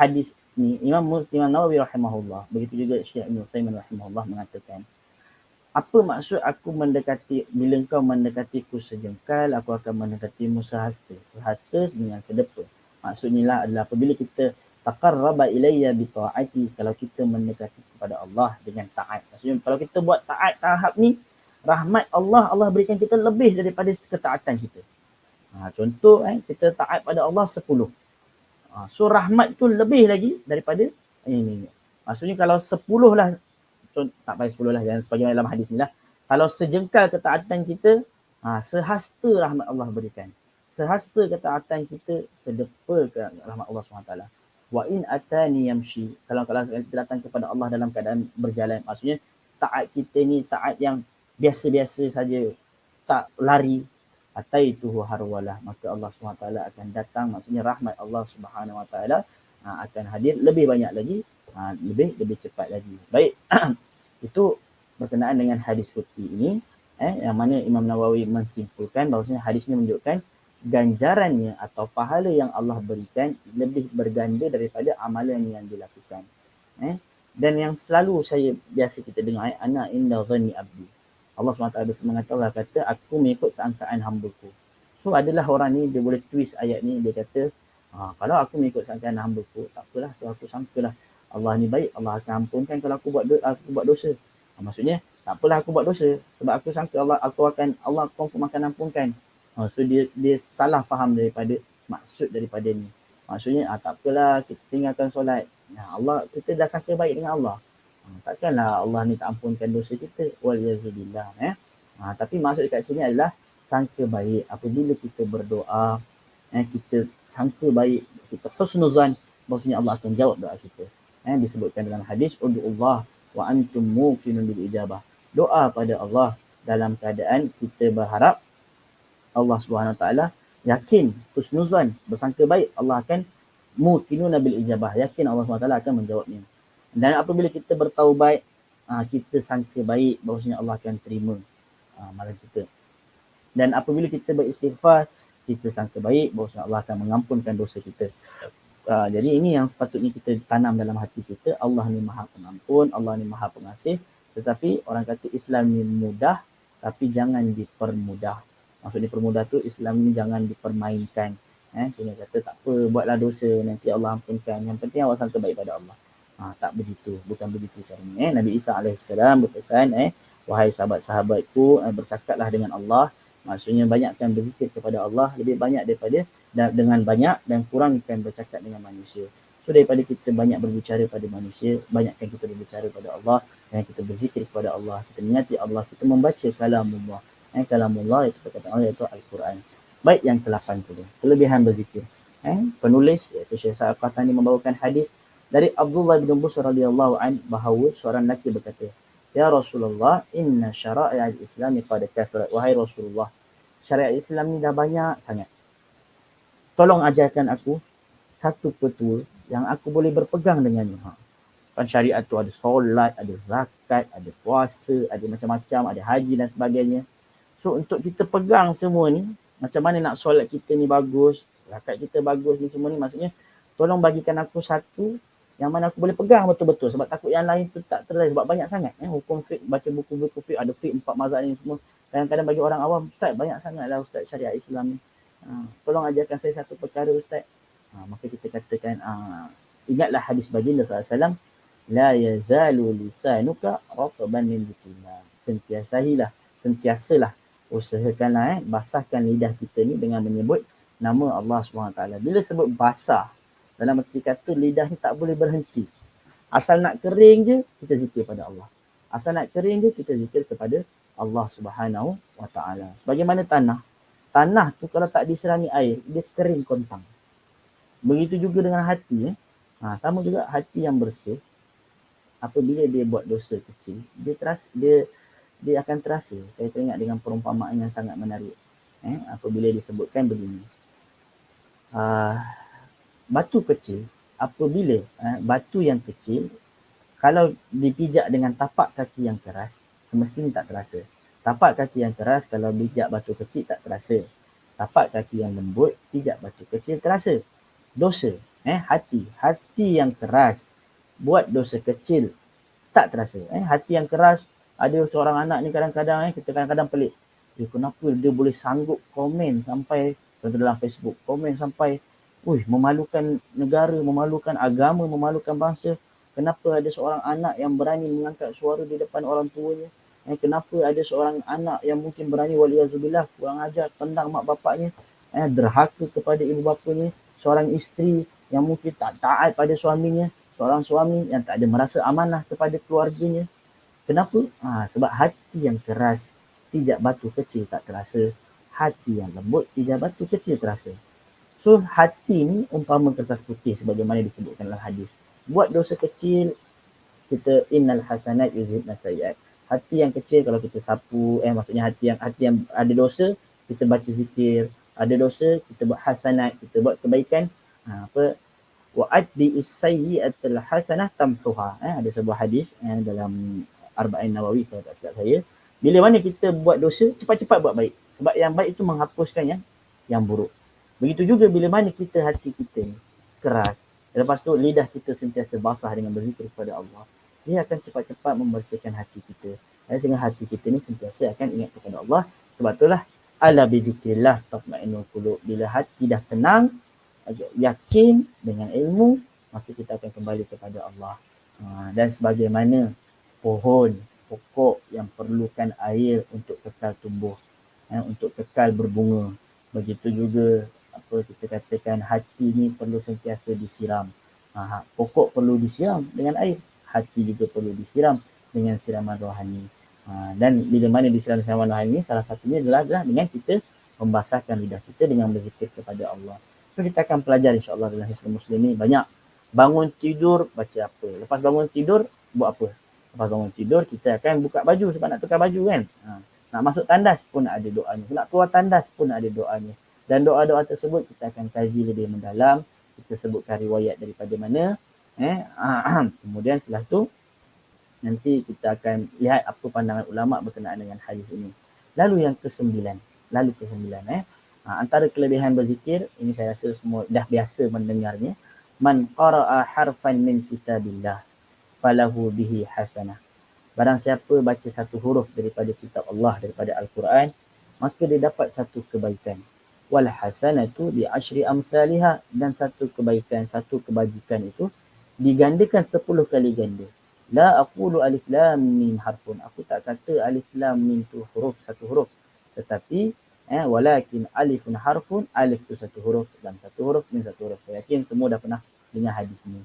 hadis ni. Imam Nawawi rahimahullah, begitu juga Syekh Ibn Utsaimin rahimahullah mengatakan, apa maksud aku mendekati, bila engkau mendekatiku sejengkal, aku akan mendekatimu sehasta. Sehasta dengan sedepa. Maksudnya adalah apabila kita taqarraba ilayya bi ta'ati, kalau kita mendekati kepada Allah dengan taat. Maksudnya kalau kita buat taat tahap ni, rahmat Allah berikan kita lebih daripada ketaatan kita. Contoh, kita taat pada Allah 10. So rahmat tu lebih lagi daripada ini. Maksudnya kalau 10 lah, tak payah 10 lah, jangan sebagaimana dalam hadis ni lah. Kalau sejengkal ketaatan kita, sehasta rahmat Allah berikan. Sehasta ketaatan kita, sedepa ke rahmat Allah SWT. Wa in atani yamshi, kalau kita datang kepada Allah dalam keadaan berjalan, maksudnya taat kita ni taat yang biasa-biasa saja, tak lari, ataituhu harwalah, maka Allah SWT akan datang, maksudnya rahmat Allah SWT akan hadir lebih banyak lagi, lebih cepat lagi. Baik, itu berkenaan dengan hadis qudsi ini, yang mana Imam Nawawi mensimpulkan bahawasanya hadis ini menunjukkan ganjarannya atau pahala yang Allah berikan lebih berganda daripada amalan yang dilakukan. Dan yang selalu biasa kita dengar, ana inda dhanni abdi. Allah SWT mengatakan, kata, aku mengikut sangkaan hamba-ku. So adalah orang ni, dia boleh twist ayat ni, dia kata, kalau aku mengikut sangkaan hamba-ku, tak apalah, so aku sangkalah Allah ni baik, Allah akan ampunkan kalau aku buat dosa. Maksudnya, tak apalah aku buat dosa, sebab aku sangka Allah akan ampunkan. So dia salah faham daripada maksud daripada ni. Maksudnya, tak apalah kita tinggalkan solat. Allah, kita dah sangka baik dengan Allah. Takkanlah Allah ni tak ampunkan dosa kita. Waliyazubillah. Tapi maksud dekat sini adalah sangka baik. Apabila kita berdoa, kita sangka baik, kita husnuzan, bahawasanya Allah akan jawab doa kita. Disebutkan dalam hadis, ud'ullah wa antum muqinun bil ijabah. Doa pada Allah dalam keadaan kita berharap Allah SWT yakin, husnuzan, bersangka baik, Allah akan muqinun bil ijabah, yakin Allah SWT akan menjawabnya. Dan apabila kita bertaubat, kita sangka baik bahawasanya Allah akan terima amalan kita. Dan apabila kita beristighfar, kita sangka baik bahawasanya Allah akan mengampunkan dosa kita. Jadi ini yang sepatutnya kita tanam dalam hati kita. Allah ni maha pengampun, Allah ni maha pengasih. Tetapi orang kata Islam ni mudah, tapi jangan dipermudah. Maksudnya permudah tu, Islam ni jangan dipermainkan. Sehingga kata tak apa, buatlah dosa, nanti Allah ampunkan. Yang penting awak sangka baik pada Allah. Tak begitu, bukan begitu caranya. Nabi Isa AS berpesan, wahai sahabat-sahabatku, bercakaplah dengan Allah. Maksudnya banyakkan berzikir kepada Allah, lebih banyak daripada dengan banyak, dan kurangkan bercakap dengan manusia. So daripada kita banyak berbicara pada manusia, banyakkan kita berbicara pada Allah, dan kita berzikir kepada Allah, kita mengingati Allah, kita membaca kalamullah. Kalamullah itu perkataan Allah, iaitu Al-Quran. Baik, yang ke-8 tu, kelebihan berzikir. Penulis iaitu Syekh Sa'ad Qahtani membawakan hadis dari Abdullah bin Busr radhiyallahu an, bahawa seorang lelaki berkata, ya Rasulullah, inna syara'i al-Islam qad kathrat. Wahai Rasulullah, syariat Islam ni dah banyak sangat. Tolong ajarkan aku satu petua yang aku boleh berpegang dengannya. Kan syariat tu ada solat, ada zakat, ada puasa, ada macam-macam, ada haji dan sebagainya. So untuk kita pegang semua ni, macam mana nak solat kita ni bagus, zakat kita bagus ni semua ni, maksudnya tolong bagikan aku satu yang mana aku boleh pegang betul-betul, sebab takut yang lain tu tak terlalu, sebab banyak sangat hukum fiqh, baca buku-buku fiqh, ada fiqh 4 mazhab ni semua. Kadang-kadang bagi orang awam, ustaz banyak sangatlah ustaz syariat Islam ni. Tolong ajarkan saya satu perkara ustaz. Maka kita katakan, ingatlah hadis baginda SAW, la yazalu lisanuka ratban min dzikrillah. Sentiasalah usahakanlah basahkan lidah kita ni dengan menyebut nama Allah SWT. Bila sebut basah, dalam arti kata lidah ni tak boleh berhenti. Asal nak kering je, kita zikir pada Allah. Asal nak kering je, kita zikir kepada Allah Subhanahu Wa Taala. Bagaimana tanah? Tanah tu kalau tak diserami air, dia kering kontang. Begitu juga dengan hati. Sama juga hati yang bersih. Apabila dia buat dosa kecil, dia akan terasa. Saya teringat dengan perumpamaan yang sangat menarik. Apabila disebutkan begini. Batu kecil, apabila batu yang kecil, kalau dipijak dengan tapak kaki yang keras, semestinya tak terasa. Tapak kaki yang keras, kalau pijak batu kecil tak terasa. Tapak kaki yang lembut, pijak batu kecil terasa. Dosa, hati yang keras, buat dosa kecil, tak terasa. Hati yang keras, ada seorang anak ni kadang-kadang, kita kadang-kadang pelik. Kenapa dia boleh sanggup komen sampai, contoh dalam Facebook, komen sampai, memalukan negara, memalukan agama, memalukan bangsa. Kenapa ada seorang anak yang berani mengangkat suara di depan orang tuanya? Kenapa ada seorang anak yang mungkin berani, waliyazubillah, kurang ajar, tendang mak bapaknya, derhaka kepada ibu bapanya, seorang isteri yang mungkin tak taat pada suaminya, seorang suami yang tak ada merasa amanah kepada keluarganya. Kenapa? Sebab hati yang keras, pijak batu kecil tak terasa. Hati yang lembut, pijak batu kecil terasa. So, hati ni umpama kertas putih sebagaimana disebutkan dalam hadis. Buat dosa kecil, kita innal hasanat yuzhibnas sayyiat. Hati yang kecil kalau kita sapu, maksudnya hati yang ada dosa, kita baca zikir. Ada dosa, kita buat hasanat, kita buat kebaikan. Wa atbi'is sayyi'atal hasanah tamhuha. Ada sebuah hadis dalam Arba'in Nawawi kalau tak silap saya. Bila mana kita buat dosa, cepat-cepat buat baik. Sebab yang baik itu menghapuskan yang buruk. Begitu juga bila mana hati kita keras. Lepas tu lidah kita sentiasa basah dengan berzikir kepada Allah. Dia akan cepat-cepat membersihkan hati kita. Sehingga hati kita ni sentiasa akan ingat kepada Allah. Sebab itulah ala bidzikrillah tatma'innul qulub. Bila hati dah tenang, yakin dengan ilmu, maka kita akan kembali kepada Allah. Dan sebagaimana pokok yang perlukan air untuk kekal tumbuh, untuk kekal berbunga. Begitu juga kita katakan hati ni perlu sentiasa disiram. Pokok perlu disiram dengan air, hati juga perlu disiram dengan siraman rohani. Dan bila mana disiram siraman rohani, salah satunya adalah dengan kita membasahkan lidah kita dengan berzikir kepada Allah. So kita akan pelajari insya-Allah dalam Hisnul Muslim ni banyak. Bangun tidur baca apa? Lepas bangun tidur buat apa? Lepas bangun tidur kita akan buka baju sebab nak tukar baju kan. Nak masuk tandas pun ada doanya. Nak keluar tandas pun ada doanya. Dan doa-doa tersebut kita akan kaji lebih mendalam. Kita sebutkan riwayat daripada mana. Kemudian setelah tu nanti kita akan lihat apa pandangan ulama berkenaan dengan hadis ini. Lalu yang kesembilan. Antara kelebihan berzikir, ini saya rasa semua dah biasa mendengarnya. Man qara'a harfan min kitabillah falahu bihi hasanah. Barang siapa baca satu huruf daripada kitab Allah, daripada Al-Quran, maka dia dapat satu kebaikan. Wal hasanatu bi asyri amsalihha, dan satu kebaikan, satu kebajikan itu digandakan 10 kali ganda. La aqulu alif lam mim harfun. Aku tak kata alif lam mim tu huruf, satu huruf. Tetapi walakin alifun harfun, alif tu satu huruf, lam satu huruf, mim satu huruf. Saya yakin semua dah pernah dengar hadis ni.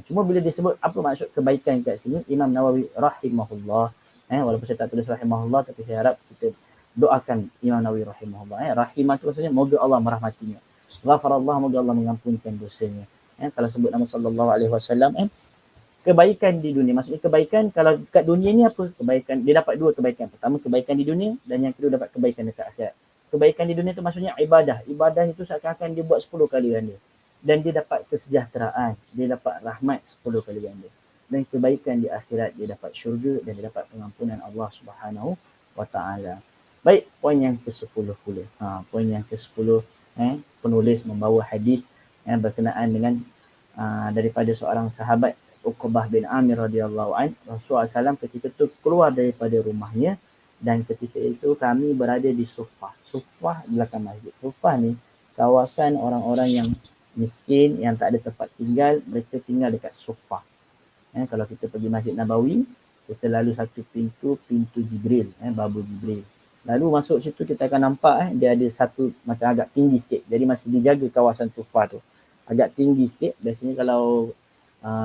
Cuma bila disebut apa maksud kebaikan kat sini, Imam Nawawi rahimahullah, walaupun saya tak tulis rahimahullah, tapi saya harap kita doakan Imam Nawawi rahimahullah. Rahimah tu maksudnya moga Allah merahmatinya. Ghafarallah, moga Allah mengampunkan dosanya. Kalau sebut nama sallallahu alaihi wasallam, kebaikan di dunia, maksudnya kebaikan kalau kat dunia ni apa? Kebaikan, dia dapat dua kebaikan. Pertama kebaikan di dunia, dan yang kedua dapat kebaikan dekat akhirat. Kebaikan di dunia tu maksudnya ibadah. Ibadah itu seakan-akan dia buat 10 kali ganda. Dan dia dapat kesejahteraan, dia dapat rahmat 10 kali ganda. Dan kebaikan di akhirat, dia dapat syurga dan dia dapat pengampunan Allah Subhanahu wa taala. Baik, poin yang ke-10 pula. Poin yang ke-10, penulis membawa hadis yang berkenaan dengan daripada seorang sahabat Uqbah bin Amir radhiyallahu an. Rasulullah SAW ketika itu keluar daripada rumahnya, dan ketika itu kami berada di Suffah. Suffah belakang masjid. Suffah ni kawasan orang-orang yang miskin, yang tak ada tempat tinggal, mereka tinggal dekat Suffah. Kalau kita pergi Masjid Nabawi, kita lalu satu pintu Jibril, Babu Jibril. Lalu masuk situ kita akan nampak dia ada satu macam agak tinggi sikit. Jadi masih dijaga kawasan Suffah tu. Agak tinggi sikit. Biasanya kalau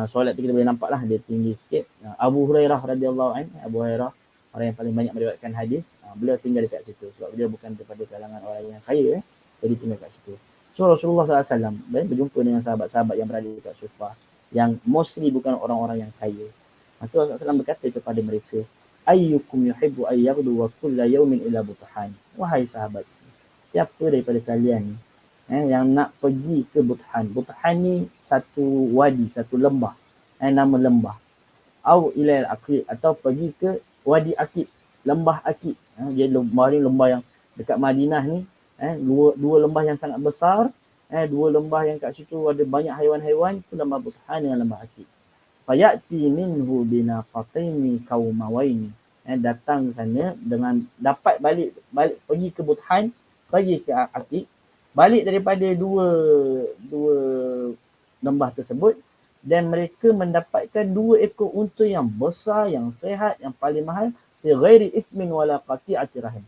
solat tu kita boleh nampak lah dia tinggi sikit. Abu Hurairah radhiyallahu anhu, Abu Hurairah orang yang paling banyak meriwayatkan hadis, beliau tinggal dekat situ sebab beliau bukan daripada kalangan orang yang kaya, jadi tinggal dekat situ. So Rasulullah SAW berjumpa dengan sahabat-sahabat yang berada dekat Suffah, yang mostly bukan orang-orang yang kaya. Maka Rasulullah SAW berkata kepada mereka, ayyukum yuhibbu ayyaghdu wa kulla yawmin ila Buthan. Wahai sahabat, siapa daripada kalian yang nak pergi ke Buthan? Buthan ni satu wadi, satu lembah, nama lembah. Au ilal Aqib, atau pergi ke Wadi Aqib, lembah Aqib. Dia lembah yang dekat Madinah ni, dua lembah yang sangat besar, dua lembah yang kat situ ada banyak haiwan-haiwan, itu lembah Buthan dengan lembah Aqib. Fayati minhu binaqataini qaumawaini. Datang sana dengan dapat balik pergi ke Buthan, pergi ke Aqib, balik daripada dua lembah tersebut, dan mereka mendapatkan 2 ekor unta yang besar, yang sehat, yang paling mahal, fi ghairi ithmin wala qati'ati rahim,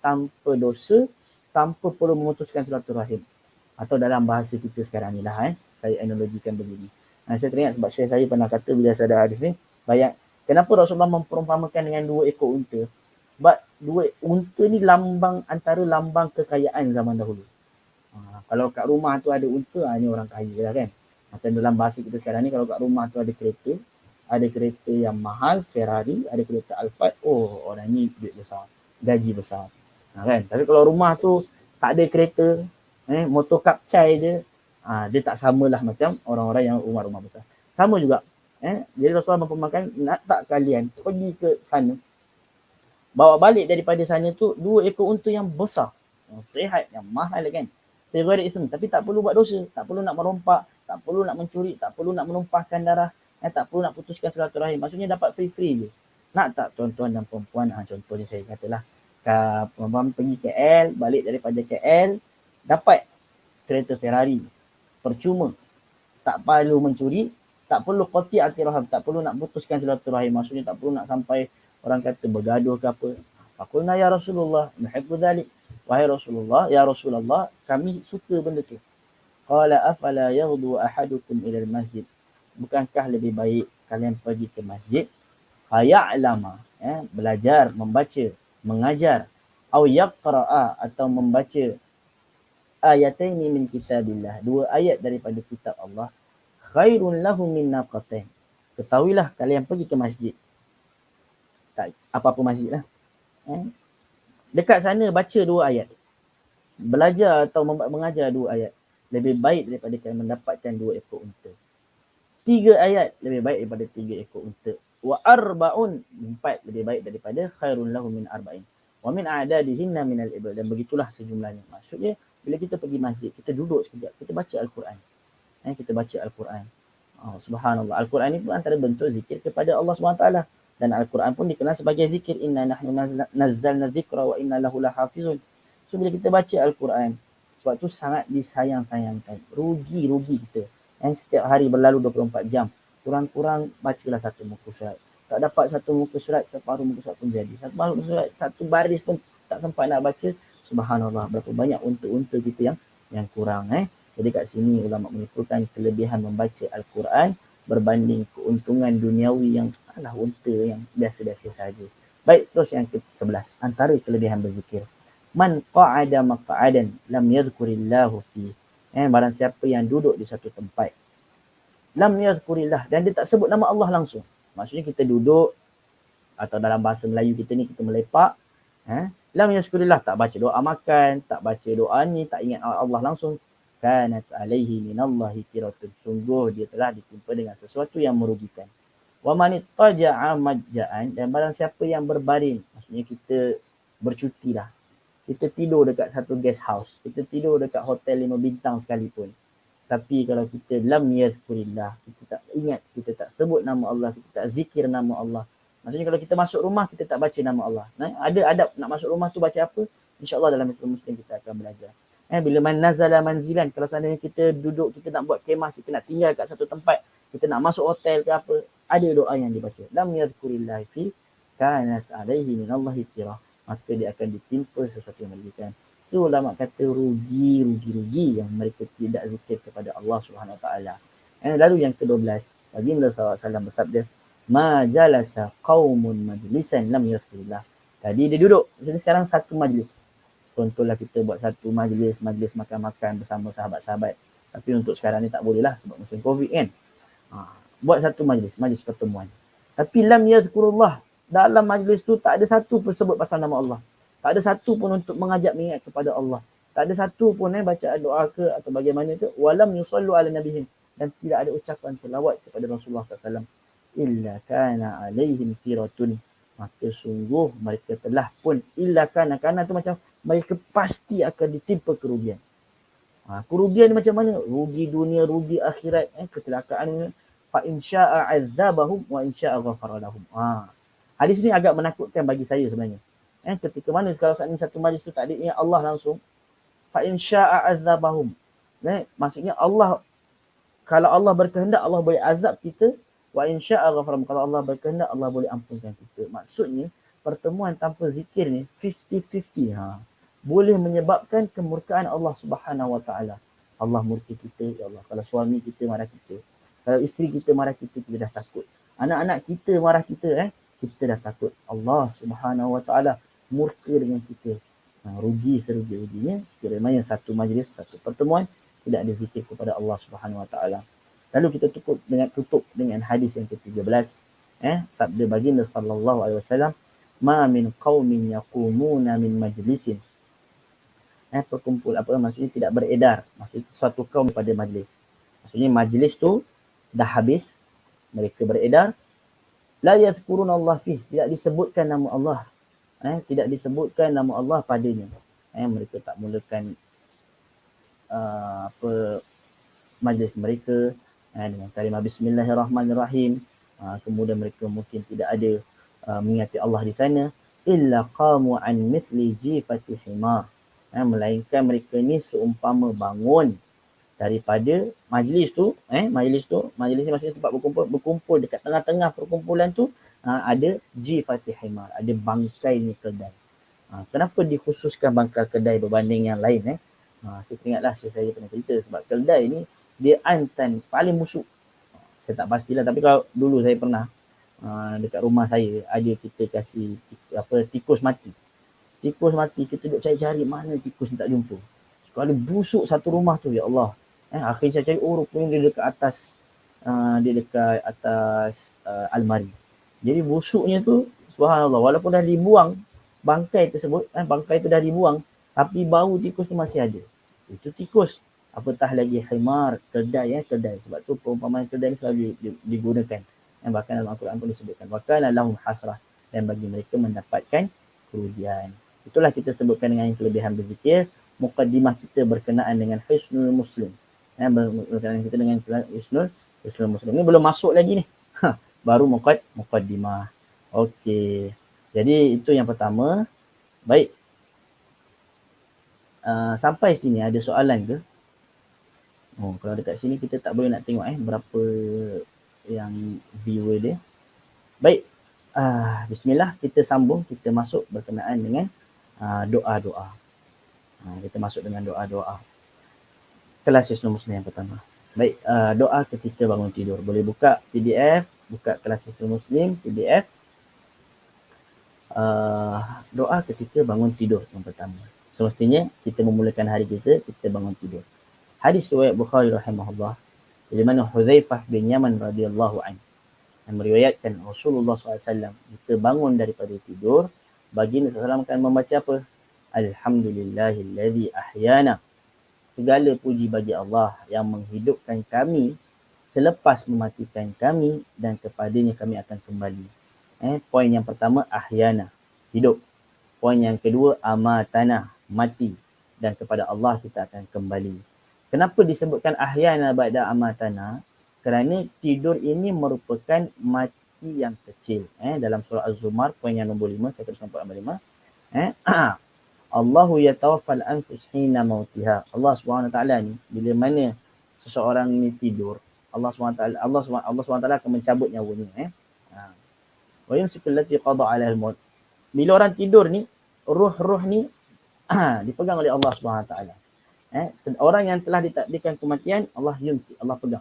tanpa dosa, tanpa perlu memutuskan silaturahim. Atau dalam bahasa kita sekarang ni lah, saya analogikan begini. Saya teringat sebab saya pernah kata bila saya ada hadis ni, bayang kenapa Rasulullah memperumpamakan dengan 2 ekor unta? Sebab 2 unta ni antara lambang kekayaan zaman dahulu. Kalau kat rumah tu ada unta, ni orang kaya lah kan. Macam dalam bahasa kita sekarang ni, kalau kat rumah tu ada kereta yang mahal, Ferrari, ada kereta Alphard, orang ni duit besar, gaji besar. Kan? Tapi kalau rumah tu tak ada kereta, motor kapcai je, dia tak samalah macam orang-orang yang rumah-rumah besar. Sama juga. Jadi Rasulullah mempermakan, nak tak kalian pergi ke sana, bawa balik daripada sana tu 2 ekor unta yang besar, yang sihat, yang mahal kan. Tapi tak perlu buat dosa, tak perlu nak merompak, tak perlu nak mencuri, tak perlu nak menumpahkan darah, tak perlu nak putuskan silaturahim. Maksudnya dapat free-free je. Nak tak tuan-tuan dan perempuan, contohnya saya katalah, perempuan pergi KL, balik daripada KL, dapat kereta Ferrari, percuma. Tak perlu mencuri, tak perlu qati' atiraham, tak perlu nak putuskan silaturahim. Maksudnya tak perlu nak sampai orang kata bergaduh ke apa. Faqulna ya Rasulullah, nuhibbu dhalik. Wahai Rasulullah, ya Rasulullah, kami suka benda tu. Qala afala yaghdu ahadukum ila al-masjid. Bukankah lebih baik kalian pergi ke masjid, faya'lama, belajar, membaca, mengajar, au yaqra'a, atau membaca ayataini min kitabillah, 2 ayat daripada kitab Allah, khairun lahu min naqatain. Ketahuilah kalian pergi ke masjid, tak apa-apa masjid lah, dekat sana baca 2 ayat, belajar atau mengajar 2 ayat, lebih baik daripada kalian mendapatkan 2 ekor unta. 3 ayat lebih baik daripada 3 ekor unta. Wa arba'un, 4 lebih baik daripada khairun lahu min arba'in. Wa min a'dadihinna minal ibil. Dan begitulah sejumlahnya. Maksudnya bila kita pergi masjid, kita duduk sekejap, kita baca Al-Quran. Kita baca Al-Quran. Subhanallah. Al-Quran ni pun antara bentuk zikir kepada Allah SWT. Dan Al-Quran pun dikenal sebagai zikir. Inna nahnu nazzalna dzikra wa inna lahu lahafizun. So bila kita baca Al-Quran, sebab tu sangat disayang-sayangkan. Rugi kita. Setiap hari berlalu 24 jam. Kurang-kurang bacalah 1 muka surat. Tak dapat 1 muka surat, separuh muka surat pun jadi. 1 muka surat, 1 baris pun tak sempat nak baca. Subhanallah, berapa banyak unta-unta kita yang kurang. Jadi kat sini ulama menyimpulkan kelebihan membaca Al-Quran berbanding keuntungan duniawi yang unta yang biasa-biasa saja. Baik, terus yang ke-11. Antara kelebihan berzikir. Man qa'ada maq'adan lam yadhkurillahu fi. Barang siapa yang duduk di satu tempat, lam yadhkurillah, dan dia tak sebut nama Allah langsung. Maksudnya kita duduk, atau dalam bahasa Melayu kita ni, kita melepak, lam yadhkurillah, tak baca doa makan, tak baca doa ni, tak ingat Allah langsung, kanat alaihi minallahi tiratun, sungguh dia telah ditimpa dengan sesuatu yang merugikan. Wa man ittaja'a majja'an, dan barang siapa yang berbaring, maksudnya kita bercuti lah, kita tidur dekat satu guest house, kita tidur dekat hotel 5 bintang sekalipun, tapi kalau kita lam yazkurillah, kita tak ingat, kita tak sebut nama Allah, kita tak zikir nama Allah. Maksudnya kalau kita masuk rumah, kita tak baca nama Allah. Ada adab nak masuk rumah tu baca apa? InsyaAllah dalam Muslim kita akan belajar. Bila man nazala manzilan, kalau seandainya kita duduk, kita nak buat kemah, kita nak tinggal kat satu tempat, kita nak masuk hotel ke apa, ada doa yang dibaca. Lam yazkurillah fi kanat alaihi minallahi tirah. Maka dia akan ditimpa sesuatu yang merugikan. Itu ulama kata rugi yang mereka tidak zikir kepada Allah Subhanahu Wa Taala. Lalu yang ke-12, Baginda SAW bersabda, ma jalasa qaumun majlisan lam yadhkurillah. Tadi dia duduk, sekarang satu majlis. Contohlah kita buat satu majlis makan-makan bersama sahabat-sahabat. Tapi untuk sekarang ni tak boleh lah sebab musim Covid kan. Buat satu majlis pertemuan. Tapi lam yadhkurullah. Dalam majlis tu tak ada satu pun sebut pasal nama Allah. Tak ada satu pun untuk mengajak mengingat kepada Allah. Tak ada satu pun baca doa ke atau bagaimana ke. Walam yusallu ala nabihim. Dan tidak ada ucapan selawat kepada Rasulullah SAW. Illa kana alaihim tiratun. Maka sungguh mereka telah pun. Illa kana tu macam mereka pasti akan ditimpa kerugian. Kerugian ni macam mana? Rugi dunia, rugi akhirat. Kecelakaan. Fa insya'a azabahum wa insya'a ghafara lahum. Hadis ni agak menakutkan bagi saya sebenarnya. Ketika mana kalau saat ini satu majlis tu tak ada ingat Allah langsung, fa in syaa'a azabahum. Maksudnya Allah, kalau Allah berkehendak Allah boleh azab kita, wa in syaa'a ghafara. Kalau Allah berkehendak Allah boleh ampunkan kita. Maksudnya pertemuan tanpa zikir ni 50-50. Boleh menyebabkan kemurkaan Allah Subhanahu Wa Taala. Allah murka kita, ya Allah. Kalau suami kita marah kita, kalau isteri kita marah kita, kita dah takut. Anak-anak kita marah kita, kita dah takut. Allah Subhanahu Wa Taala murka dengan kita. Rugi serugi-ruginya sekiranya satu majlis, satu pertemuan tidak ada zikir kepada Allah Subhanahu Wa Taala. Lalu kita tutup dengan hadis yang ke-13, sabda baginda sallallahu alaihi wasallam, ma min qaumin yaqumuna min majlisin. Perkumpul apa maksudnya, tidak beredar, maksudnya suatu kaum daripada majlis. Maksudnya majlis tu dah habis, mereka beredar, la yadhkuruna Allah fih, tidak disebutkan nama Allah. Tidak disebutkan nama Allah padanya. Mereka tak mulakan majlis mereka dengan kalimah bismillahirrahmanirrahim. Kemudian mereka mungkin tidak ada mengingati Allah di sana. Illa qamu an mithli jifati himar. Melainkan mereka ni seumpama bangun daripada majlis tu. Majlis ni maksudnya tempat berkumpul dekat tengah-tengah perkumpulan tu ada jifati himar, ada bangkai keldai. Kenapa dikhususkan bangkai keldai berbanding yang lain? Saya teringatlah saya pernah cerita, sebab keldai ni dia antan paling busuk. Saya tak pastilah, tapi kalau dulu saya pernah dekat rumah saya ada kita kasih tikus mati. Tikus mati, kita duduk cari-cari mana tikus ni tak jumpa. Sekali busuk satu rumah tu, ya Allah. Akhirnya saya cari, rupanya dia dekat atas almari. Jadi busuknya tu, subhanallah, walaupun dah dibuang bangkai tersebut, bangkai tu dah dibuang, tapi bau tikus tu masih ada. Itu tikus. Apatah lagi himar, keldai. Sebab tu perumpamaan keldai ni selalu digunakan. Bahkan dalam Al-Quran pun disebutkan, wa kana lahum hasrah, dan bagi mereka mendapatkan kerugian. Itulah kita sebutkan dengan kelebihan berzikir. Muqaddimah kita berkenaan dengan Hisnul Muslim. Berkenaan kita dengan Hisnul Muslim. Ini belum masuk lagi ni. Baru muqaddimah. Okey. Jadi itu yang pertama. Baik. Sampai sini ada soalan ke? Kalau dekat sini kita tak boleh nak tengok berapa yang viewer dia. Baik. Bismillah, kita sambung, kita masuk berkenaan dengan doa-doa. Kita masuk dengan doa-doa. Kelas Hisnul Muslim yang pertama. Baik, doa ketika bangun tidur. Boleh buka PDF, buka kelas Hisnul Muslim, PDF. Doa ketika bangun tidur yang pertama. Semestinya kita memulakan hari kita bangun tidur. Hadis riwayat Bukhari rahimahullah, dari mana Hudzaifah bin Yaman radhiyallahu anhu yang meriwayatkan Rasulullah SAW jika bangun daripada tidur, baginda SAW akan membaca apa? Alhamdulillahillazi ahyana. Segala puji bagi Allah yang menghidupkan kami selepas mematikan kami, dan kepadanya kami akan kembali. Poin yang pertama, ahyana, hidup. Poin yang kedua, amatana, mati, dan kepada Allah kita akan kembali. Kenapa disebutkan ahyana ba'da amatana? Kerana tidur ini merupakan mati yang kecil. Dalam surah Az-Zumar, poin yang nombor 5, saya teruskan poin nombor 5. Allahu yatawaffal anfus hina mautiha. Allah SWT ni, bila mana seseorang ni tidur, Allah SWT akan mencabut nyawanya. Wa yumsikul lati qada 'alal maut. Bila orang tidur ni, ruh ni dipegang oleh Allah SWT. Orang yang telah ditakdirkan kematian, Allah yumsik, Allah pegang.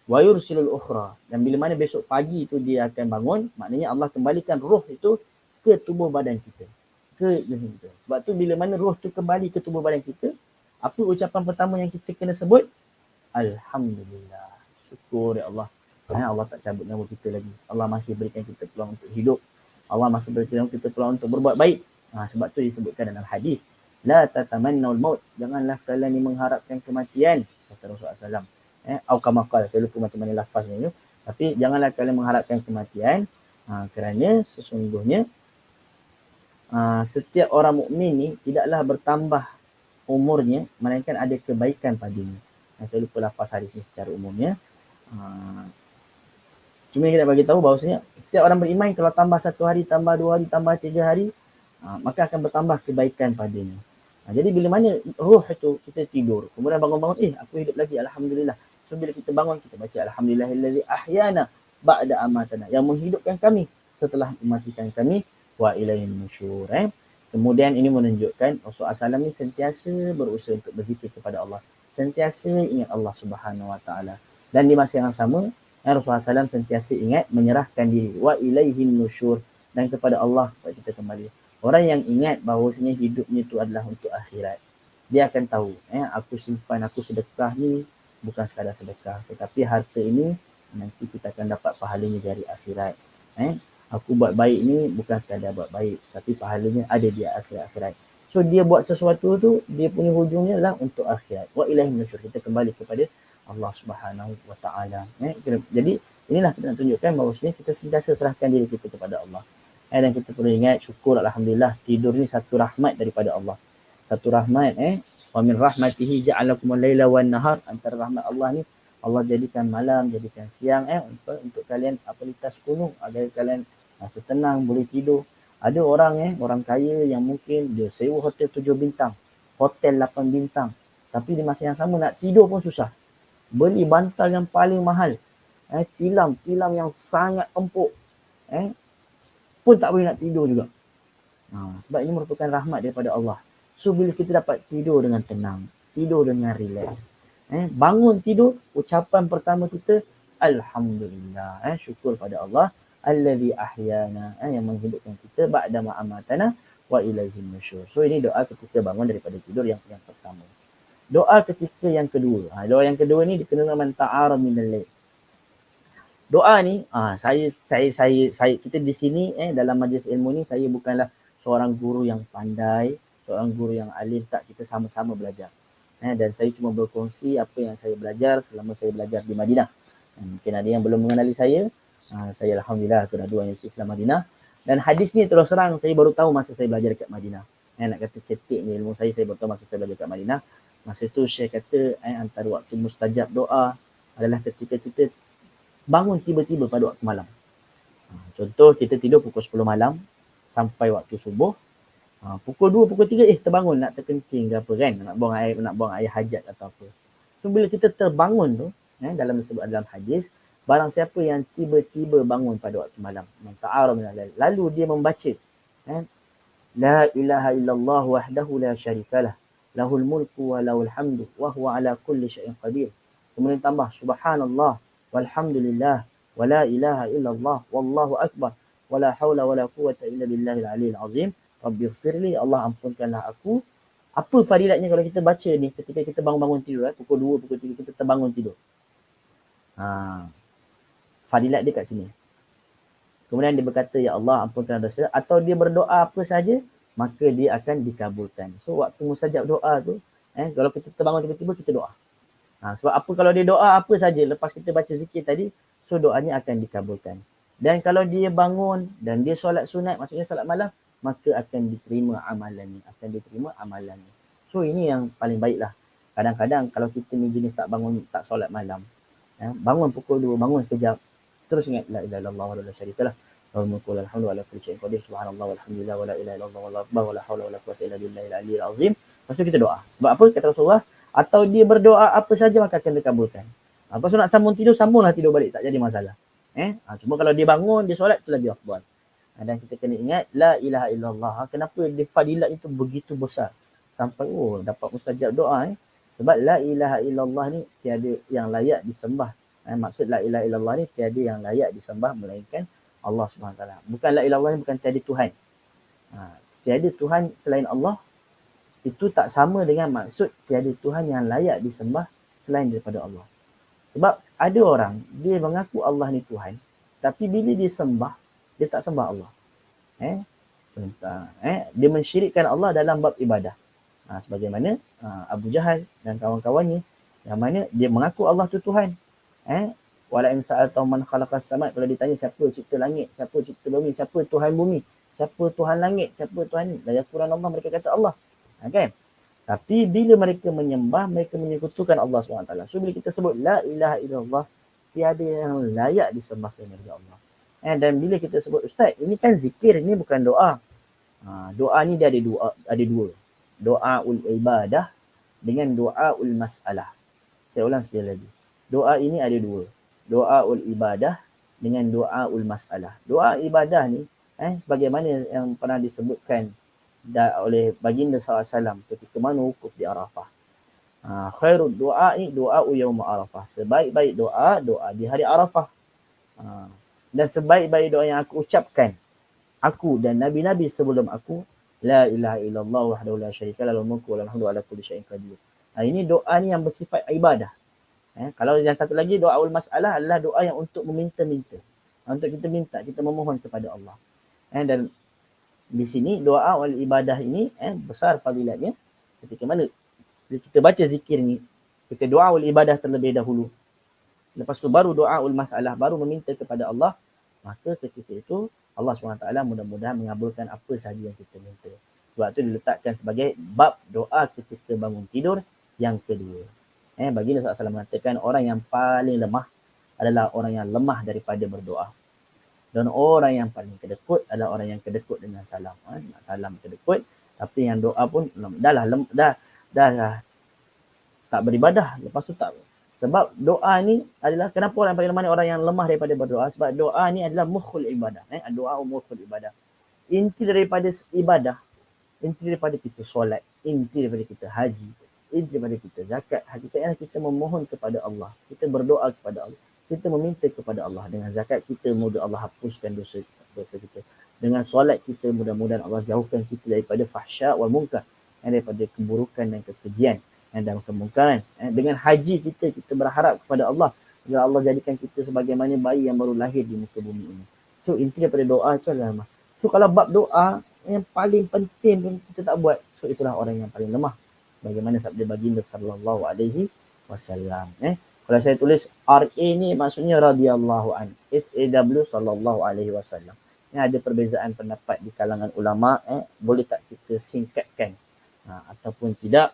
Wa yursilul ukhra, dan bila mana besok pagi tu dia akan bangun, maknanya Allah kembalikan roh itu ke tubuh badan kita, ke jisim kita. Sebab tu bila mana roh tu kembali ke tubuh badan kita, apa ucapan pertama yang kita kena sebut? Alhamdulillah, syukur ya Allah. Allah tak cabut nyawa kita lagi. Allah masih berikan kita peluang untuk hidup. Allah masih berikan kita peluang untuk berbuat baik. Sebab tu disebutkan dalam hadis, la tatamannaul maut, janganlah kalian ni mengharapkan kematian, kata Rasulullah SAW. Atau kamakal, saya lupa macam mana lafaznya tu. Tapi janganlah kalian mengharapkan kematian, kerana sesungguhnya setiap orang mukmin ni tidaklah bertambah umurnya, melainkan ada kebaikan padanya. Saya lupa lafaz hadis ni secara umumnya. Cuma kita bagi tahu bahawasanya setiap orang beriman, kalau tambah 1 hari, tambah 2 hari, tambah 3 hari, maka akan bertambah kebaikan padanya. Jadi bila mana roh itu kita tidur, kemudian bangun-bangun, aku hidup lagi, alhamdulillah. So bila kita bangun, kita baca alhamdulillahillazi ahyana ba'da amatana, yang menghidupkan kami setelah mematikan kami, wa ilaihin nusyur. Kemudian ini menunjukkan Rasulullah SAW ni sentiasa berusaha untuk berzikir kepada Allah. sentiasa ingat Allah Subhanahu Wa Taala. Dan di masa yang sama, Rasulullah SAW sentiasa ingat menyerahkan diri. Wa ilaihin nusyur, dan kepada Allah kita kembali. Orang yang ingat bahawasanya hidupnya itu adalah untuk akhirat, dia akan tahu, aku simpan, aku sedekah ni bukan sekadar sedekah, tetapi harta ini nanti kita akan dapat pahalanya dari akhirat. Aku buat baik ni bukan sekadar buat baik, tapi pahalanya ada di akhirat. So dia buat sesuatu tu, dia punya hujungnya adalah untuk akhirat. Wa ilaihin nusyur, kita kembali kepada Allah Subhanahu Wa Taala. Jadi inilah kita nak tunjukkan bahawa kita sentiasa serahkan diri kita kepada Allah. Dan kita perlu ingat, syukur alhamdulillah, tidur ni satu rahmat daripada Allah. Satu rahmat, wa min rahmatihi ja'alakumul laila wan nahar. Antara rahmat Allah ni, Allah jadikan malam, jadikan siang, untuk kalian litas gunung, agar kalian rasa tenang, boleh tidur. Ada orang, orang kaya yang mungkin dia sewa hotel 7 bintang, hotel 8 bintang, tapi di masa yang sama nak tidur pun susah. Beli bantal yang paling mahal, tilam yang sangat empuk, pun tak boleh nak tidur juga. Sebab ini merupakan rahmat daripada Allah. So bila kita dapat tidur dengan tenang, tidur dengan relax, bangun tidur, ucapan pertama kita alhamdulillah, syukur pada Allah allazi ahyana, yang menghidupkan kita ba'da ma amatana wa ilaihin nusyur. So ini doa ketika bangun daripada tidur yang pertama. Doa ketika yang kedua, doa yang kedua ni dikenal dengan ta'arud minal lail. Doa ni, saya kita di sini, dalam majlis ilmu ni, saya bukanlah seorang guru yang pandai, seorang guru yang alim, tak, kita sama-sama belajar. Dan saya cuma berkongsi apa yang saya belajar selama saya belajar di Madinah. Mungkin ada yang belum mengenali saya alhamdulillah kedua Universiti Islam Madinah. Dan hadis ni terus terang saya baru tahu masa saya belajar dekat Madinah. Nak kata cetek ni ilmu saya baru tahu masa saya belajar dekat Madinah. Masa tu Syekh kata antara waktu mustajab doa adalah ketika kita bangun tiba-tiba pada waktu malam. Contoh kita tidur pukul 10 malam sampai waktu subuh. Pukul 2, pukul 3 terbangun nak terkencing ke apa kan, nak buang air hajat atau apa. So bila kita terbangun tu, dalam disebut dalam hadis, barang siapa yang tiba-tiba bangun pada waktu malam, lalu dia membaca la ilaha illallah wahdahu la syarikalah, lahul mulku wa lahul hamdu wa huwa ala kulli syai'in qadir. Kemudian tambah subhanallah walhamdulillah wa la ilaha illallah wallahu akbar wa la haula wa la quwwata illa billahil aliyil azim. Rabbighfirli, Allah ampunkanlah aku. Apa fadilatnya kalau kita baca ni ketika kita bangun tidur, pukul 2, pukul 3 kita terbangun tidur. Fadilat dia kat sini. Kemudian dia berkata, ya Allah ampunkan dosa, atau dia berdoa apa saja, maka dia akan dikabulkan. So waktu mustajab doa tu, kalau kita terbangun tiba-tiba kita doa. Sebab apa, kalau dia doa apa saja lepas kita baca zikir tadi, so doanya akan dikabulkan. Dan kalau dia bangun dan dia solat sunat, maksudnya solat malam, maka akan diterima amalannya, So ini yang paling baiklah. Kadang-kadang kalau kita ni jenis tak bangun, tak solat malam, bangun pukul 2, bangun sekejap, terus ingat la ilaha illallah wa la syarikalah, lahul mulku wa lahul hamdu wa ala kulli syai'in qadir, subhanallah walhamdulillah wa la ilaha illallah wallahu akbar wa la haula wa la quwwata illa billahil aliyil azim. Lepas tu kita doa. Sebab apa kata Rasulullah? Atau dia berdoa apa saja maka akan dikabulkan. Lepas tu nak sambung tidur, sambunglah tidur balik, tak jadi masalah. Cuma kalau dia bangun, dia solat, itu lebih afdal. Dan kita kena ingat la ilaha illallah. Kenapa dia fadilat itu begitu besar sampai dapat mustajab doa? Sebab la ilaha illallah ni tiada yang layak disembah. Maksud la ilaha illallah ni tiada yang layak disembah melainkan Allah Subhanahu taala. Bukan la ilaha illallah ni bukan tiada Tuhan. Tiada Tuhan selain Allah, itu tak sama dengan maksud tiada Tuhan yang layak disembah selain daripada Allah. Sebab ada orang dia mengaku Allah ni Tuhan, tapi bila dia sembah, dia tak sembah Allah. Dia mensyirikkan Allah dalam bab ibadah. Sebagaimana Abu Jahal dan kawan-kawannya, yang mana dia mengaku Allah tu Tuhan. Wala in sa'alta man khalaqas samawati, kalau ditanya siapa cipta langit, siapa cipta bumi, siapa Tuhan bumi, siapa Tuhan langit, siapa Tuhan ni, la yaqulan Allah, mereka kata Allah. Kan? Tapi bila mereka menyembah, mereka menyekutukan Allah SWT. So bila kita sebut la ilaha illallah, tiada yang layak disembah selain daripada Allah. Dan bila kita sebut, ustaz, ini kan zikir, ini bukan doa. Doa ni dia ada dua. Doaul ibadah dengan doaul masalah. Saya ulang sekali lagi. Doa ini ada dua. Doaul ibadah dengan doaul masalah. Doa ibadah ni, bagaimana yang pernah disebutkan oleh baginda SAW ketika mana wukuf di Arafah. Khairud du'a'i du'a'u yaum Arafah. Sebaik-baik doa, doa di hari Arafah. Dan sebaik-baik doa yang aku ucapkan, aku dan nabi-nabi sebelum aku, la ilaha illallah wahdahu la syarika lahu mulku wa lahul hamdu ala kulli syai'in qadir. Ini doa ni yang bersifat ibadah. Kalau yang satu lagi doaul masalah adalah doa yang untuk meminta-minta. Untuk kita minta, kita memohon kepada Allah. Dan di sini doa wal ibadah ini besar fadilatnya ketika mana kita baca zikir ni, kita doa wal ibadah terlebih dahulu. Lepas tu baru doa ul masalah, baru meminta kepada Allah. Maka ketika itu Allah SWT mudah-mudahan mengabulkan apa sahaja yang kita minta. Sebab tu diletakkan sebagai bab doa ketika bangun tidur yang kedua. Baginda SAW mengatakan orang yang paling lemah adalah orang yang lemah daripada berdoa. Dan orang yang paling kedekut adalah orang yang kedekut dengan salam. Nak salam kedekut, tapi yang doa pun dah tak beribadah. Lepas tu tak. Sebab doa ni adalah, kenapa orang paling lemah ni orang yang lemah daripada berdoa? Sebab doa ni adalah mukhul ibadah. Doa mukhul ibadah. Inti daripada ibadah, inti daripada kita solat, inti daripada kita haji, inti daripada kita zakat, hakikatnya kita memohon kepada Allah. Kita berdoa kepada Allah. Kita meminta kepada Allah. Dengan zakat kita, mudah Allah hapuskan dosa kita. Dengan solat kita, mudah-mudahan Allah jauhkan kita daripada fahsya wal munkar, daripada keburukan dan kekejian dan kemungkaran. Dengan haji kita berharap kepada Allah agar Allah jadikan kita sebagaimana bayi yang baru lahir di muka bumi ini. So inti daripada doa itu adalah, so kalau bab doa yang paling penting pun kita tak buat, so itulah orang yang paling lemah. Bagaimana sabda baginda sallallahu alaihi wasallam. Kalau saya tulis RA ni maksudnya radhiyallahu an, SAW sallallahu alaihi wasallam. Ada perbezaan pendapat di kalangan ulama, boleh tak kita singkatkan ataupun tidak.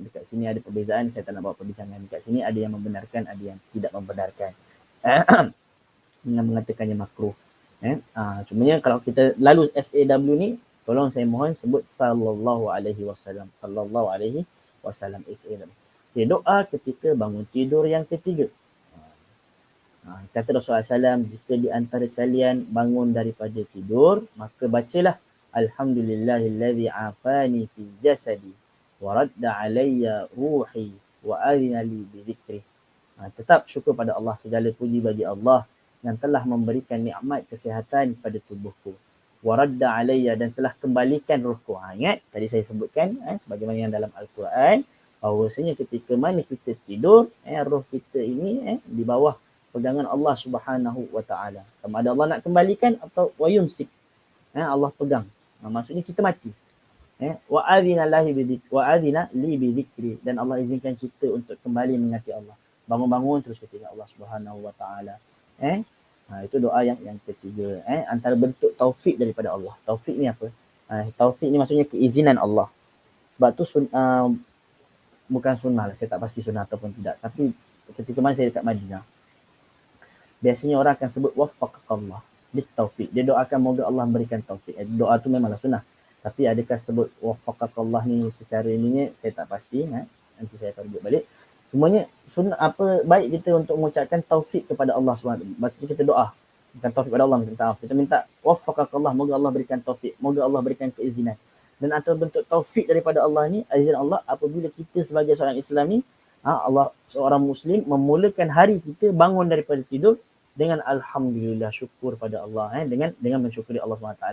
Dekat sini ada perbezaan, saya tak nak bawa perbincangan. Dekat sini ada yang membenarkan, ada yang tidak membenarkan. Yang mengatakannya makruh. Cumanya kalau kita lalu SAW ni, tolong saya mohon sebut sallallahu alaihi wasallam. Sallallahu alaihi wasallam SAW. Okay, doa ketika bangun tidur yang ketiga. Kata Rasulullah SAW, jika di antara kalian bangun daripada tidur, maka bacalah Alhamdulillahillazi afani fi jasadi wa radda alayya ruhi wa adhina li bi dzikri. Tetap syukur pada Allah, segala puji bagi Allah yang telah memberikan nikmat kesihatan pada tubuhku. Wa radda alayya, dan telah kembalikan rohku. Ingat tadi saya sebutkan sebagaimana yang dalam Al-Quran, bahawasanya ketika mana kita tidur, roh kita ini di bawah pegangan Allah Subhanahu wa taala. Sama ada Allah nak kembalikan atau wa yumsik. Allah pegang. Maksudnya kita mati. Wa adhina li bi dzikri, dan Allah izinkan kita untuk kembali mengingati Allah. Bangun-bangun terus kita ingat Allah Subhanahu wa taala. Itu doa yang ketiga. Antara bentuk taufik daripada Allah. Taufik ni apa? Taufik ni maksudnya keizinan Allah. Sebab tu bukan sunnah lah. Saya tak pasti sunnah ataupun tidak. Tapi ketika mana saya dekat Madinah, biasanya orang akan sebut waffaqakallah bitaufik. Dia doakan moga Allah memberikan taufik. Doa tu memanglah sunnah. Tapi adakah sebut waffaqakallah ni secara ininya, saya tak pasti. Nanti saya akan rujuk balik. Semuanya sunnah, apa baik kita untuk mengucapkan taufik kepada Allah SWT. Maksudnya kita doa. Bukan taufik kepada Allah, minta maaf. Kita minta waffaqakallah, moga Allah berikan taufik. Moga Allah berikan keizinan. Dan antara bentuk taufik daripada Allah ni, izin Allah, apabila kita sebagai seorang Islam ni, Allah, seorang Muslim, memulakan hari kita bangun daripada tidur dengan alhamdulillah, syukur pada Allah, dengan mensyukuri Allah SWT.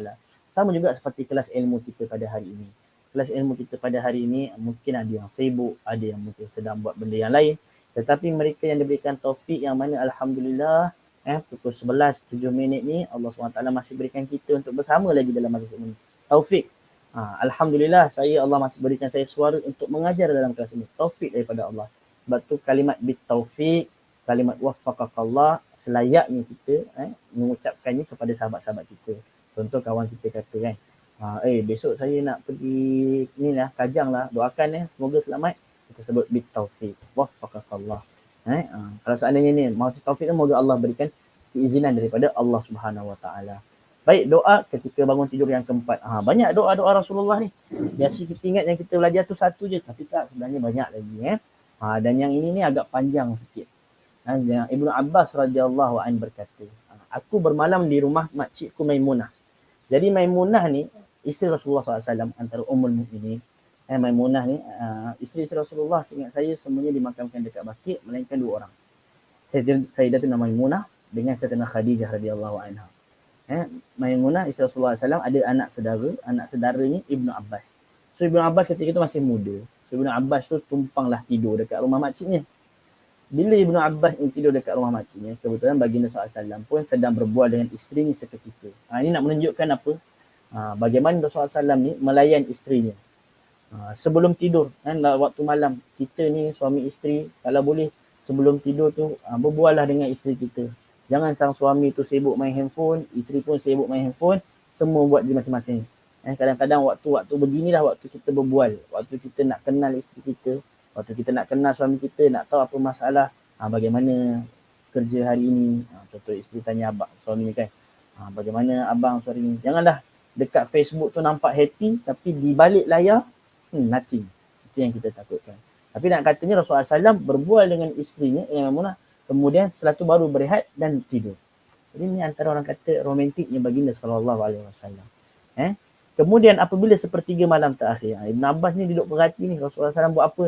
Sama juga seperti kelas ilmu kita pada hari ini. Kelas ilmu kita pada hari ini, mungkin ada yang sibuk, ada yang mungkin sedang buat benda yang lain. Tetapi mereka yang diberikan taufik, yang mana alhamdulillah, pukul 11, 7 minit ni, Allah SWT masih berikan kita untuk bersama lagi dalam majlis ini. Taufik. Alhamdulillah, Allah masih berikan saya suara untuk mengajar dalam kelas ini. Taufik daripada Allah. Sebab tu kalimat bitaufik, kalimat waffaqakallah, selayaknya kita mengucapkannya kepada sahabat-sahabat kita. Contoh kawan kita kata kan, besok saya nak pergi ni lah, Kajang lah, doakan semoga selamat. Kita sebut bitaufik, waffaqakallah. Kalau seandainya ni mau taufik, semoga Allah berikan keizinan daripada Allah Subhanahu wa taala. Baik, doa ketika bangun tidur yang keempat. Banyak doa-doa Rasulullah ni. Biasa kita ingat yang kita belajar tu satu je, tapi tak, sebenarnya banyak lagi. Dan yang ini ni agak panjang sikit. Ibnu Abbas radhiyallahu an berkata, aku bermalam di rumah makcikku Maimunah. Jadi Maimunah ni isteri Rasulullah SAW, antara ummul mukminin. Maimunah ni isteri Rasulullah, seingat saya semuanya dimakamkan dekat Baqi' melainkan 2 orang. Sayyidatina Maimunah dengan Sayyidatina Khadijah radhiyallahu anha. Maimunah isteri Rasulullah SAW ada anak saudaranya Ibnu Abbas. So Ibnu Abbas ketika itu masih muda. So Ibnu Abbas tu tumpanglah tidur dekat rumah makciknya. Bila Ibnu Abbas ni tidur dekat rumah makciknya, kebetulan baginda SAW pun sedang berbual dengan isterinya seketika. Ini nak menunjukkan apa? Bagaimana Rasulullah SAW ni melayan isterinya. Sebelum tidur, waktu malam, kita ni suami isteri, kalau boleh sebelum tidur tu berbuallah dengan isteri kita. Jangan sang suami tu sibuk main handphone, isteri pun sibuk main handphone, semua buat di masing-masing. Kadang-kadang waktu beginilah waktu kita berbual, waktu kita nak kenal isteri kita, waktu kita nak kenal suami kita, nak tahu apa masalah, bagaimana kerja hari ini. Contoh isteri tanya abang suami ni kan, bagaimana abang sore ni. Janganlah dekat Facebook tu nampak happy, tapi di balik layar nothing. Itu yang kita takutkan. Tapi nak katanya Rasulullah SAW berbual dengan isterinya Maimunah, kemudian setelah tu baru berehat dan tidur. Jadi ni antara orang kata romantiknya baginda sallallahu alaihi wasallam. Kemudian apabila sepertiga malam terakhir, Ibn Abbas ni duduk perhati ni Rasulullah SAW buat apa.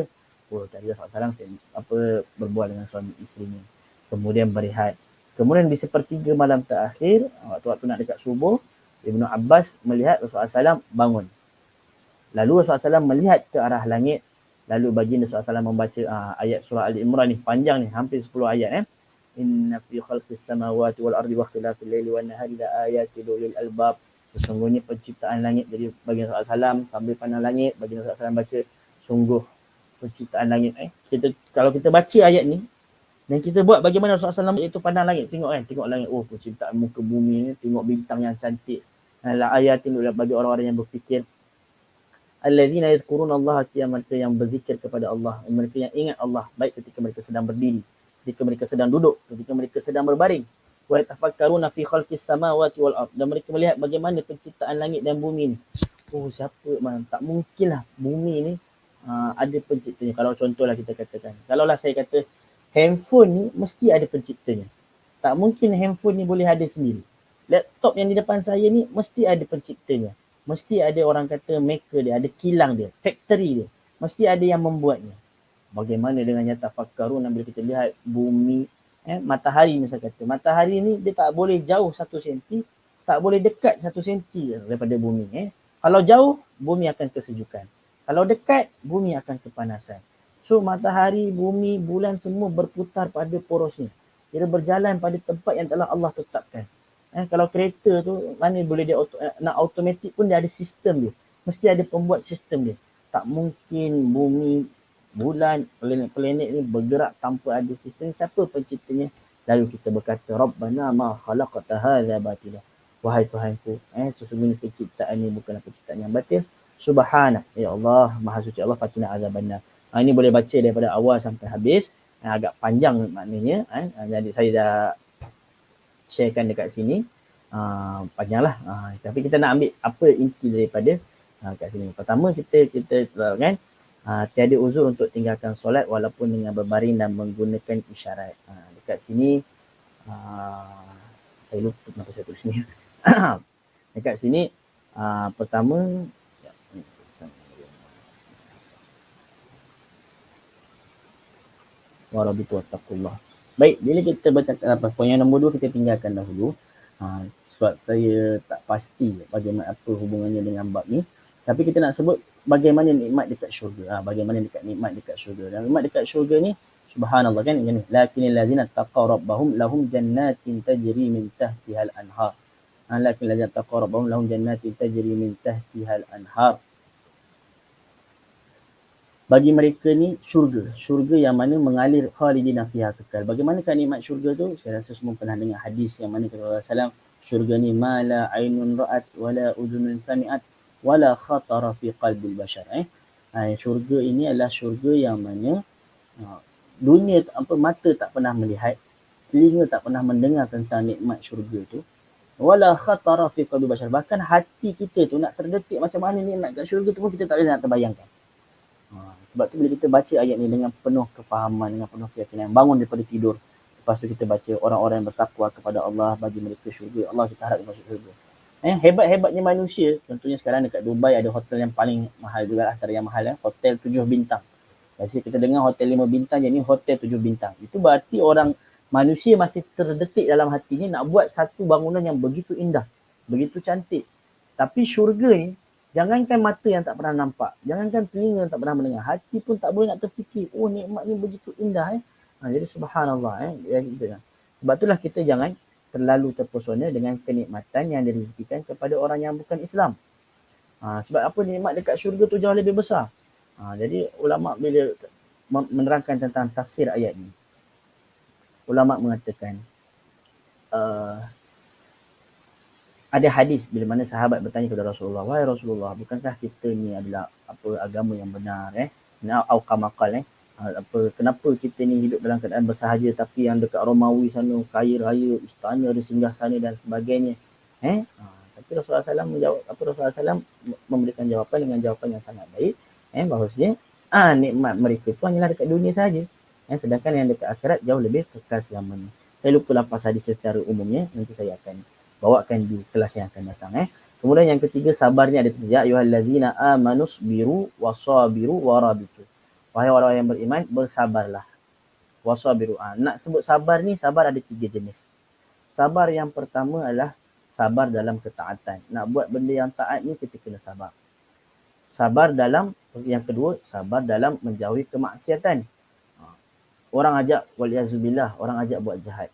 Tadi Rasulullah SAW berbual dengan suami isterinya. Kemudian berehat. Kemudian di sepertiga malam terakhir, waktu-waktu nak dekat subuh, Ibn Abbas melihat Rasulullah SAW bangun. Lalu Rasulullah SAW melihat ke arah langit. Lalu baginda SAW membaca ayat surah Al-Imran ni, panjang ni, hampir 10 ayat. Inna fi khalqis samawati wal ardi wa ikhtilafil laili wan nahari la ayatin lil albab. Sesungguhnya penciptaan langit. Jadi baginda SAW sambil pandang langit, baginda SAW baca sungguh penciptaan langit. Kalau kita baca ayat ni dan kita buat bagaimana Rasulullah SAW iaitu pandang langit, tengok langit, penciptaan muka bumi ni, tengok bintang yang cantik. La ayatin bagi orang-orang yang berfikir. Allazina yadhkuruna Allah, mereka yang berzikir kepada Allah, mereka yang ingat Allah baik ketika mereka sedang berdiri, ketika mereka sedang duduk, ketika mereka sedang berbaring. Wa yatafakkaruna fi khalqis samawati wal ard, dan mereka melihat bagaimana penciptaan langit dan bumi ni. Tak mungkinlah bumi ni ada penciptanya. Kalau contohlah kita katakan, kalaulah saya kata handphone ni mesti ada penciptanya. Tak mungkin handphone ni boleh ada sendiri. Laptop yang di depan saya ni mesti ada penciptanya. Mesti ada orang kata maker dia, ada kilang dia, factory dia. Mesti ada yang membuatnya. Bagaimana dengan yatafakkarun, bila kita lihat bumi, matahari misalnya kata. Matahari ni dia tak boleh jauh 1 senti, tak boleh dekat 1 senti daripada bumi. Kalau jauh, bumi akan kesejukan. Kalau dekat, bumi akan kepanasan. So matahari, bumi, bulan semua berputar pada porosnya. Dia berjalan pada tempat yang telah Allah tetapkan. Kalau kereta tu, mana boleh dia nak automatik pun dia ada sistem dia. Mesti ada pembuat sistem dia. Tak mungkin bumi, bulan, planet ni bergerak tanpa ada sistem. Siapa penciptanya? Lalu kita berkata, Rabbana ma khalaqta hadza batila. Wahai Tuhanku, sesungguhnya penciptaan ni bukanlah penciptaan yang batil. Subhanak, ya Allah, Maha Suci Allah, fatina azabannar. Ini boleh baca daripada awal sampai habis. Agak panjang maknanya. Jadi saya dah sharekan dekat sini. Panjanglah. Tapi kita nak ambil apa inti daripada kat sini. Pertama kita terangkan tiada uzur untuk tinggalkan solat walaupun dengan berbaring dan menggunakan isyarat. Dekat sini saya lupa kenapa saya tulis ni. Dekat sini pertama warabitu wattaqullah. Baik, bila kita baca poin yang nombor 2 kita tinggalkan dahulu. Sebab saya tak pasti bagaimana apa hubungannya dengan bab ni. Tapi kita nak sebut bagaimana nikmat dekat syurga. Bagaimana dekat nikmat dekat syurga. Dan nikmat dekat syurga ni subhanallah kan ini. Lakinnal ladzina taqaw rabbahum lahum jannatin tajri min tahtihal anhar. Lakinnal ladzina taqaw rabbahum lahum jannatin tajri min tahtihal anhar. Bagi mereka ni syurga yang mana mengalir khalidina fiha kekal. Bagaimanakah nikmat syurga tu? Saya rasa semua pernah dengar hadis yang mana kata Rasulullah SAW, syurga ni mala ainun ra'at wala udhunun sami'at wala khatara fi qalbil bashar. Syurga ini adalah syurga yang mana dunia mata tak pernah melihat, telinga tak pernah mendengar tentang nikmat syurga tu. Wala khatara fi qalbil bashar. Bahkan hati kita tu nak terdetik macam mana nikmat kat syurga tu pun kita tak boleh nak terbayangkan. Sebab tu bila kita baca ayat ni dengan penuh kefahaman, dengan penuh keyakinan, bangun daripada tidur, lepas tu kita baca orang-orang yang bertakwa kepada Allah bagi mereka syurga. Allah kita harap masuk syurga. Hebat-hebatnya manusia, contohnya sekarang dekat Dubai ada hotel yang paling mahal juga, antara yang mahal, hotel 7 bintang. Biasa kita dengar hotel 5 bintang, jadi hotel 7 bintang. Itu berarti orang manusia masih terdetik dalam hatinya nak buat satu bangunan yang begitu indah, begitu cantik. Tapi syurga ni, jangankan mata yang tak pernah nampak, jangankan telinga yang tak pernah mendengar, hati pun tak boleh nak terfikir, oh nikmat ni begitu indah. Jadi subhanallah. Sebab itulah kita jangan terlalu terpesona dengan kenikmatan yang direzekikan kepada orang yang bukan Islam. Sebab apa, nikmat dekat syurga tu jauh lebih besar. Jadi ulama bila menerangkan tentang tafsir ayat ni, ulama mengatakan ada hadis bila mana sahabat bertanya kepada Rasulullah, wahai Rasulullah, bukankah kita ni adalah agama yang benar, au kamakal, kenapa kita ni hidup dalam keadaan bersahaja, tapi yang dekat Romawi sana kaya raya, istana ada singgah sana dan sebagainya. Tapi Rasulullah SAW menjawab, Rasulullah SAW memberikan jawapan dengan jawapan yang sangat baik, bahawasanya nikmat mereka tu hanyalah dekat dunia saja, sedangkan yang dekat akhirat jauh lebih kekal selamanya. Saya lupa lafaz hadis secara umumnya, nanti saya akan bawakan di kelas yang akan datang. Kemudian yang ketiga, sabarnya ada tiga. Ya ayyuhallazina amanus biru wasabiru warabitu. Wahai orang yang beriman, bersabarlah. Wasabiru. Nak sebut sabar ni, sabar ada tiga jenis. Sabar yang pertama adalah sabar dalam ketaatan. Nak buat benda yang taat ni, kita kena sabar. Sabar dalam, yang kedua, sabar dalam menjauhi kemaksiatan. Orang ajak, waliyazubillah, orang ajak buat jahat.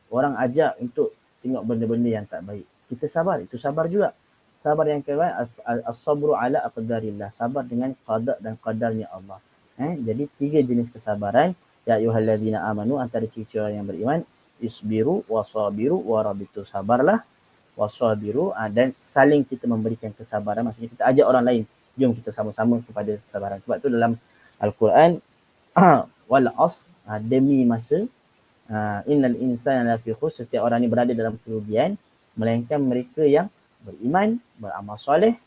Orang ajak untuk tengok benda-benda yang tak baik. Kita sabar, itu sabar juga. Sabar yang kedua, as-sabru ala aqdarillah. Sabar dengan qada dan qadarnya Allah. Jadi tiga jenis kesabaran. Ya ayyuhallazina amanu, antara ciri-ciri orang yang beriman, isbiru wasabiru warabitu. Sabarlah, wasabiru, dan saling kita memberikan kesabaran. Maksudnya kita ajak orang lain, jom kita sama-sama kepada kesabaran. Sebab tu dalam Al-Quran, wal as, demi masa, innal insana lafi khusr, setiap orang ni berada dalam kerugian, melainkan mereka yang beriman, beramal soleh,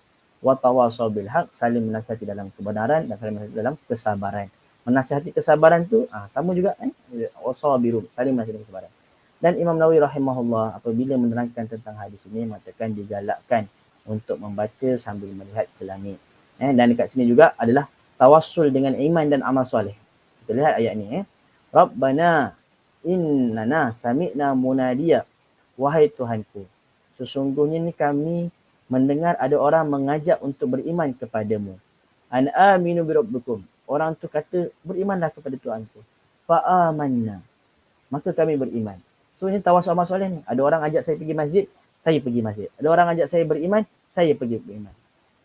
wa tawasaw bil haq, saling menasihati dalam kebenaran dan saling menasihati dalam kesabaran. Menasihati kesabaran tu sama juga, wasabiru, saling menasihati kesabaran. Dan Imam Nawawi rahimahullah apabila menerangkan tentang hadis ini mengatakan digalakkan untuk membaca sambil melihat ke langit. Dan dekat sini juga adalah tawassul dengan iman dan amal soleh. Kita lihat ayat ni. Rabbana innana sami'na munadiya, wahai Tuhanku, sesungguhnya ni kami mendengar ada orang mengajak untuk beriman kepadamu. An aminu birabbikum, orang tu kata berimanlah kepada Tuhanku. Fa amanna, maka kami beriman. So ini tawassul amal soleh ni. Ada orang ajak saya pergi masjid, saya pergi masjid. Ada orang ajak saya beriman, saya pergi beriman.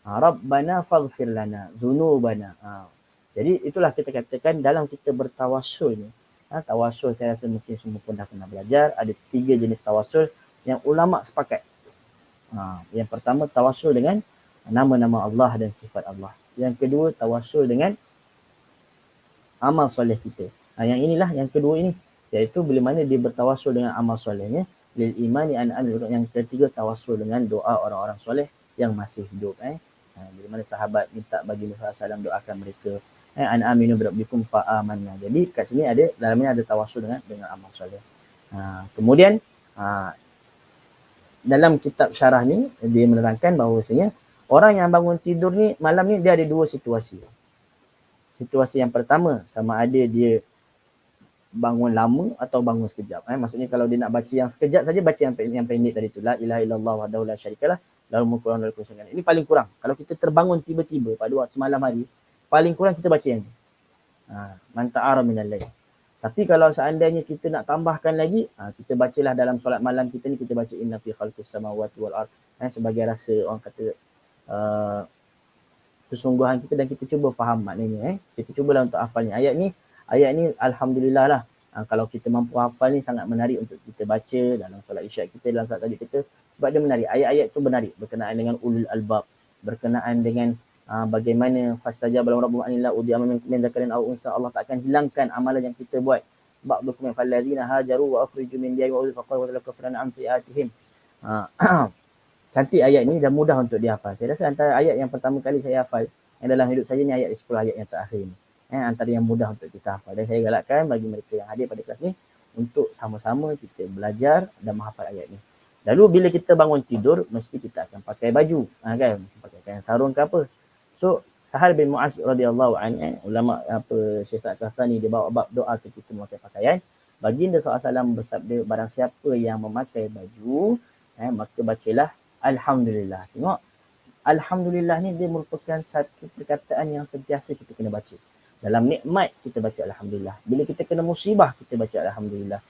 Rabbana faghfir lana dzunubana. Jadi itulah kita katakan dalam kita bertawassul ni. Tawassul saya rasa mungkin semua pun dah pernah belajar. Ada tiga jenis tawassul yang ulama sepakat. Yang pertama, tawassul dengan nama-nama Allah dan sifat Allah. Yang kedua, tawassul dengan amal soleh kita. Yang inilah yang kedua ini, iaitu bila mana dia bertawassul dengan amal solehnya, lil imani an. Yang ketiga, tawassul dengan doa orang-orang soleh yang masih hidup. Bila mana sahabat minta bagi Muhammad SAW doakan mereka, an aminu birabbikum fa amanna. Jadi kat sini ada, dalamnya ada tawassul dengan amal soleh. Kemudian dalam kitab syarah ni dia menerangkan bahawasanya orang yang bangun tidur ni malam ni dia ada dua situasi. Situasi yang pertama, sama ada dia bangun lama atau bangun sekejap. Maksudnya kalau dia nak baca yang sekejap saja, baca yang pendek tadi tu, la ilaha illallah wahdahu la syarikalah lahul mulku wa lahul hamdu. Ini paling kurang. Kalau kita terbangun tiba-tiba pada waktu malam hari, paling kurang kita baca yang ni. Man ta'ara minal lail. Tapi kalau seandainya kita nak tambahkan lagi, kita bacalah dalam solat malam kita ni, kita baca inna fi khalqis samawati wal ard, sebagai rasa orang kata kesungguhan kita, dan kita cuba faham maknanya. Kita cubalah untuk hafalnya. Ayat ni alhamdulillah lah. Kalau kita mampu hafal ni sangat menarik untuk kita baca dalam solat isyak kita, dalam solat tahajud kita, sebab dia menarik. Ayat-ayat tu menarik berkenaan dengan ulul albab, berkenaan dengan bagaimana fastajaba lahum rabbuhum anillah udi amal min dzakarin aw unsa. Allah tak akan hilangkan amalan yang kita buat. Ba'dukum falladzina hajaru wa akhriju min diyarihim wa faqaru wa kafrana an sayiatihim. Cantik ayat ni dan mudah untuk dihafal. Saya rasa antara ayat yang pertama kali saya hafal yang dalam hidup saya ni ayat 10 ayat yang terakhir ni. Antara yang mudah untuk kita hafal. Dan saya galakkan bagi mereka yang hadir pada kelas ni untuk sama-sama kita belajar dan menghafal ayat ni. Lalu bila kita bangun tidur, mesti kita akan pakai baju, kan? Pakai kain sarung ke apa. So, Sahal bin Mu'az radhiyallahu anhu, ulama apa Syekh Sa'ad Qahtani, dia bawa bab doa ketika memakai pakaian. Baginda SAW bersabda, barang siapa yang memakai baju, maka bacalah Alhamdulillah. Tengok, Alhamdulillah ni dia merupakan satu perkataan yang sentiasa kita kena baca. Dalam nikmat kita baca Alhamdulillah. Bila kita kena musibah, kita baca Alhamdulillah.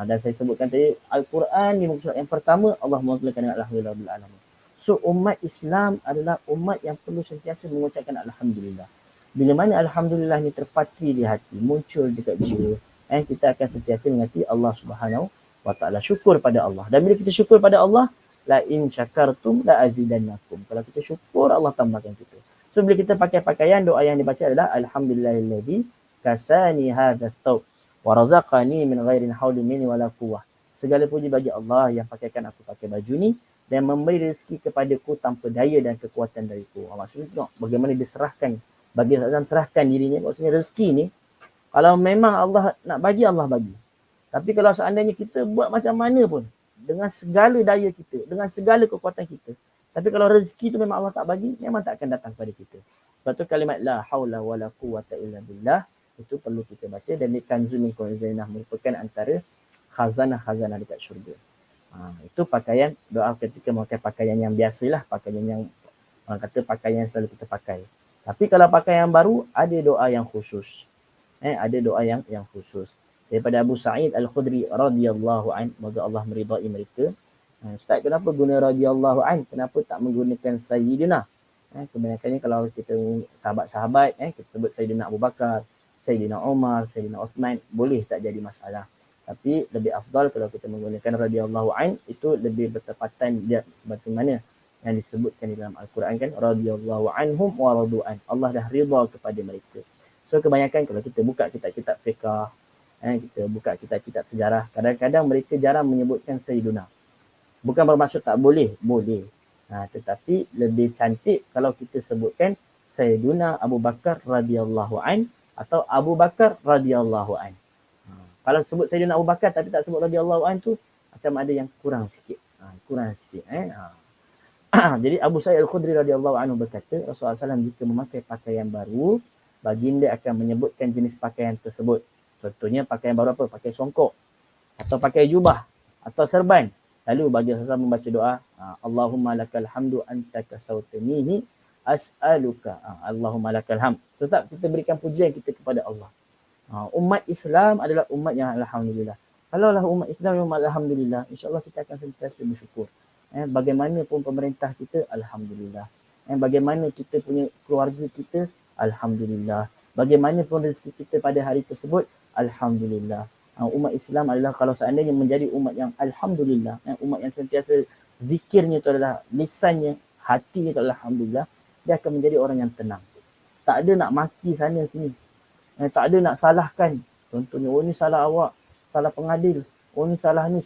Dan saya sebutkan tadi, Al-Quran di muka surat yang pertama, Allah mulakan dengan Alhamdulillah Rabbil Alamin. So, umat Islam adalah umat yang perlu sentiasa mengucapkan Alhamdulillah. Bila mana Alhamdulillah ni terpatri di hati, muncul dekat jiwa, kita akan sentiasa mengasihi Allah Subhanahu wa Ta'ala. Syukur pada Allah. Dan bila kita syukur pada Allah, la in syakartum la azidannakum. Kalau kita syukur, Allah tambahkan kita. So, bila kita pakai pakaian, doa yang dibaca adalah Alhamdulillahilladzi kasani hadha thawb wa razaqani min ghairin hawli minni wala quwwah. Segala puji bagi Allah yang pakaikan aku pakai baju ni dan memberi rezeki kepadaku tanpa daya dan kekuatan dariku. Maksudnya tengok bagaimana diserahkan, bagi Rasulullah serahkan dirinya. Maksudnya rezeki ni, kalau memang Allah nak bagi, Allah bagi. Tapi kalau seandainya kita buat macam mana pun, dengan segala daya kita, dengan segala kekuatan kita, tapi kalau rezeki tu memang Allah tak bagi, memang tak akan datang kepada kita. Sebab tu kalimat la haula wala quwwata illa billah itu perlu kita baca, dan kanzun min kunuzina merupakan antara khazanah-khazanah dekat syurga. Itu pakaian, doa ketika memakai pakaian yang biasalah, pakaian yang orang kata pakaian yang selalu kita pakai. Tapi kalau pakaian baru, ada doa yang khusus. Ada doa yang khusus. Daripada Abu Sa'id Al-Khudri radhiyallahu an, semoga Allah meridai mereka. Ustaz, kenapa guna radhiyallahu an? Kenapa tak menggunakan Sayyidina? Kebanyakannya kalau kita sahabat-sahabat, kita sebut Sayyidina Abu Bakar, Sayyidina Umar, Sayyidina Uthman, boleh tak jadi masalah. Tapi lebih afdal kalau kita menggunakan radhiyallahu an, itu lebih bertepatan dia sebagaimana yang disebutkan di dalam Al-Quran kan, radhiyallahu anhum wa radu'an. Allah dah ridha kepada mereka. So kebanyakan kalau kita buka kitab-kitab fiqh, kita buka kitab-kitab sejarah, kadang-kadang mereka jarang menyebutkan Sayyiduna. Bukan bermaksud tak boleh, boleh. Tetapi lebih cantik kalau kita sebutkan Sayyiduna Abu Bakar radhiyallahu an atau Abu Bakar radhiyallahu an. Kalau sebut Sayyidina Abu Bakar tapi tak sebut radhiyallahu an tu macam ada yang kurang sikit. Jadi Abu Sa'id Al-Khudri radhiyallahu anhu berkata, Rasulullah SAW jika memakai pakaian baru, baginda akan menyebutkan jenis pakaian tersebut. Contohnya pakaian baru apa? Pakai songkok atau pakai jubah atau serban. Lalu baginda SAW membaca doa, Allahumma lakal hamdu anta kasautanihi as'aluka. Allahumma lakal hamd. Tetap kita berikan pujian kita kepada Allah. Umat Islam adalah umat yang alhamdulillah. Kalaulah umat Islam yang alhamdulillah, insya-Allah kita akan sentiasa bersyukur. Bagaimanapun pemerintah kita, alhamdulillah. Bagaimana kita punya keluarga kita, alhamdulillah. Bagaimanapun rezeki kita pada hari tersebut, alhamdulillah. Umat Islam adalah kalau seandainya menjadi umat yang alhamdulillah, umat yang sentiasa zikirnya itu adalah lisannya, hatinya itu adalah alhamdulillah, dia akan menjadi orang yang tenang. Tak ada nak maki sana sini. Tak ada nak salahkan. Contohnya, oh ni salah awak, salah pengadil. Oh ni salah ni.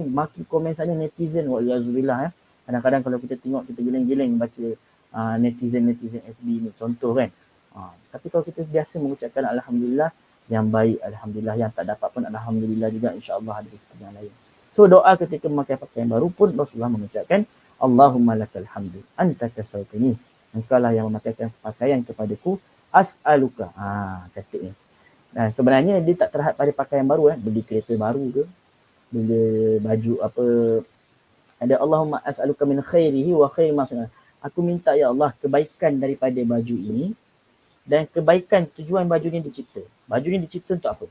Maki komen sana netizen. Wa'alaikumsalam. Kadang-kadang kalau kita tengok, kita giling-giling baca netizen FB ni. Contoh kan. Tapi kalau kita biasa mengucapkan Alhamdulillah, yang baik Alhamdulillah, yang tak dapat pun Alhamdulillah juga, insyaAllah ada rezeki yang lain. So doa ketika memakai pakaian baru pun Rasulullah mengucapkan Allahumma lakal hamdu anta kasautani. Engkau lah yang memakaikan pakaian kepadaku, as'aluka. Cantik ni. Sebenarnya dia tak terhad pada pakaian baru. Beli kereta baru ke, beli baju apa, ada Allahumma as'aluka min khairihi wa khairi ma sunna. Aku minta ya Allah kebaikan daripada baju ini dan kebaikan tujuan baju ni dicipta. Baju ni dicipta untuk apa?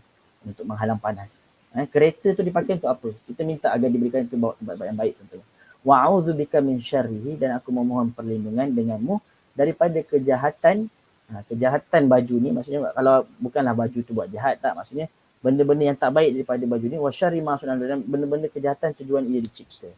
Untuk menghalang panas. Kereta tu dipakai untuk apa? Kita minta agar diberikan ke bawa tempat yang baik contohnya. Wa'udzubika min syarrihi, dan aku memohon perlindungan denganmu daripada kejahatan. Kejahatan baju ni maksudnya kalau bukanlah baju tu buat jahat, tak, maksudnya benda-benda yang tak baik daripada baju ni, wa syarri ma sunna, dan benda-benda kejahatan tujuan ia dicipta.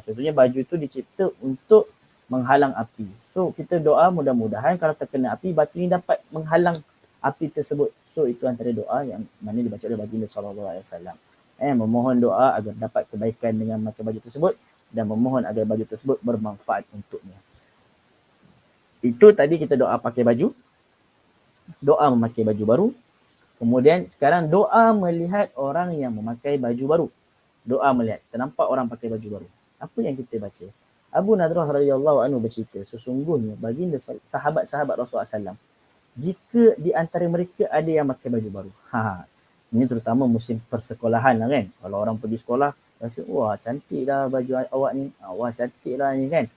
Contohnya baju tu dicipta untuk menghalang api. So kita doa mudah-mudahan kalau terkena api, batu ni dapat menghalang api tersebut. So itu antara doa yang mana dibaca oleh baginda sallallahu alaihi wasallam. Memohon doa agar dapat kebaikan dengan memakai baju tersebut dan memohon agar baju tersebut bermanfaat untuknya. Itu tadi kita doa pakai baju, doa memakai baju baru. Kemudian sekarang doa melihat orang yang memakai baju baru. Doa melihat, ternampak orang pakai baju baru. Apa yang kita baca? Abu Nadrah radhiyallahu anhu bercerita, sesungguhnya baginda sahabat-sahabat Rasulullah SAW, jika di antara mereka ada yang pakai baju baru. Ini terutama musim persekolahan lah kan. Kalau orang pergi sekolah, rasa, wah cantik lah baju awak ni. Wah cantik lah ni kan.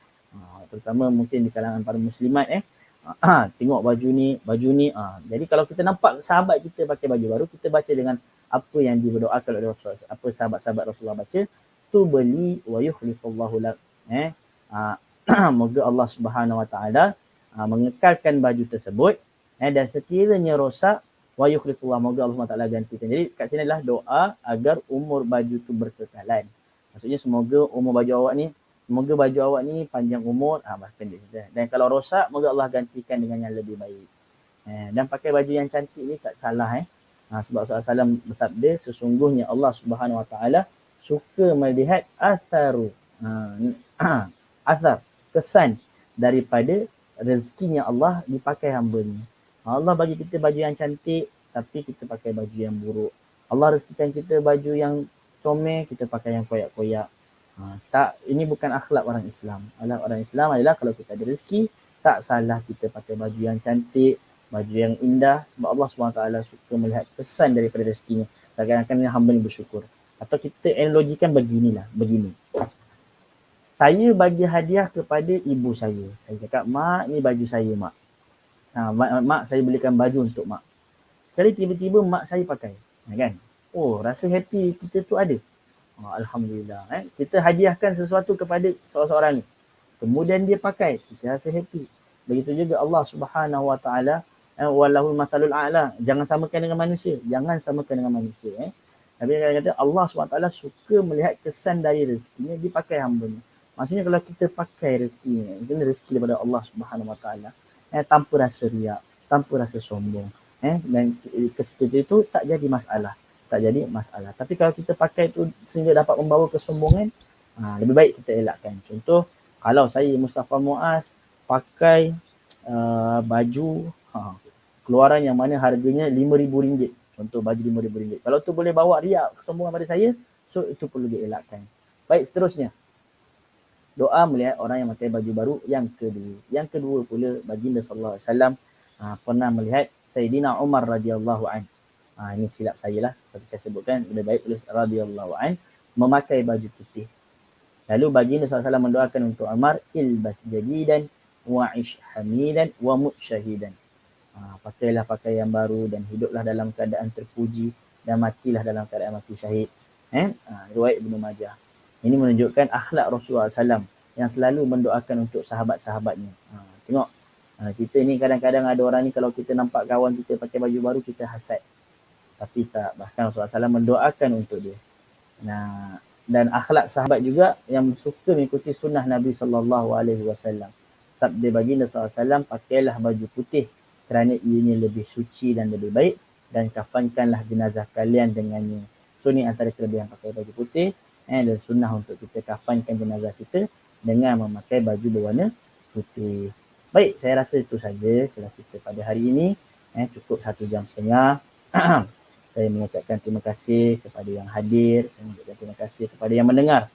Terutama mungkin di kalangan para muslimat tengok baju ni. Jadi kalau kita nampak sahabat kita pakai baju baru, kita baca dengan apa yang diberdoakan oleh Rasulullah. Apa sahabat-sahabat Rasulullah baca, tu beli wa yukhlifullahu lak. Moga Allah Subhanahu Wa Taala mengekalkan baju tersebut, dan sekiranya rosak, wa yukhlifullah, moga Allah Taala gantikan. Jadi kat sini adalah doa agar umur baju tu berkekalan. Maksudnya semoga umur baju awak ni, semoga baju awak ni panjang umur, pendek saja. Dan kalau rosak, moga Allah gantikan dengan yang lebih baik. Dan pakai baju yang cantik ni tak salah. Sebab Rasulullah SAW bersabda, sesungguhnya Allah Subhanahu Wa Taala suka melihat atharu, athar, kesan daripada rezekinya Allah dipakai hamba ni. Allah bagi kita baju yang cantik, tapi kita pakai baju yang buruk. Allah rezekikan kita baju yang comel, kita pakai yang koyak-koyak. Tak, ini bukan akhlak orang Islam. Akhlak orang Islam adalah kalau kita ada rezeki, tak salah kita pakai baju yang cantik, baju yang indah, sebab Allah SWT suka melihat kesan daripada rezekinya. Kadang-kadang hamba ni bersyukur. Atau kita analogikan begini. Saya bagi hadiah kepada ibu saya. Saya cakap, mak, ni baju saya, mak. Mak saya belikan baju untuk mak. Sekali tiba-tiba mak saya pakai. Kan? Oh, rasa happy kita tu ada. Alhamdulillah. Kita hadiahkan sesuatu kepada seorang ni. Kemudian dia pakai. Kita rasa happy. Begitu juga Allah Subhanahu Wa Taala, wallahul mathalul a'la. Jangan samakan dengan manusia. Tapi kata Allah SWT suka melihat kesan dari rezekinya dipakai hamba ni. Maksudnya kalau kita pakai rezekinya, itu rezeki daripada Allah Subhanahu Wa Taala, tanpa rasa riak, tanpa rasa sombong, dan seperti itu tak jadi masalah. Tapi kalau kita pakai itu sehingga dapat membawa kesombongan, lebih baik kita elakkan. Contoh, kalau saya Mustafa Muaz pakai baju keluaran yang mana harganya RM5,000. Contoh baju RM5,000. Kalau tu boleh bawa riak, kesombongan pada saya, so itu perlu dielakkan. Baik, seterusnya. Doa melihat orang yang pakai baju baru yang kedua. Yang kedua pula, baginda sallallahu alaihi wasallam pernah melihat Sayyidina Umar radhiyallahu an. Ini silap saya lah, seperti saya sebutkan, lebih baik tulis radhiyallahu an, memakai baju putih. Lalu baginda sallallahu alaihi wasallam mendoakan untuk Umar, ilbas jadidan wa'ish hamidan wa mut syahidan. Pakailah pakaian baru dan hiduplah dalam keadaan terpuji dan matilah dalam keadaan mati syahid. Riwayat Ibnu Majah. Ini menunjukkan akhlak Rasulullah SAW yang selalu mendoakan untuk sahabat-sahabatnya. Tengok, kita ni kadang-kadang ada orang ni kalau kita nampak kawan kita pakai baju baru, kita hasad. Tapi tak, bahkan Rasulullah SAW mendoakan untuk dia. Dan akhlak sahabat juga yang suka mengikuti sunnah Nabi SAW. Sabda baginda SAW, pakailah baju putih kerana ianya lebih suci dan lebih baik, dan kafankanlah jenazah kalian dengannya. So ni antara kelebihan pakai baju putih, dan sunnah untuk kita kafankan jenazah kita dengan memakai baju berwarna putih. Baik, saya rasa itu saja kelas kita pada hari ini. Cukup 1 jam setengah. Saya mengucapkan terima kasih kepada yang hadir, saya mengucapkan terima kasih kepada yang mendengar.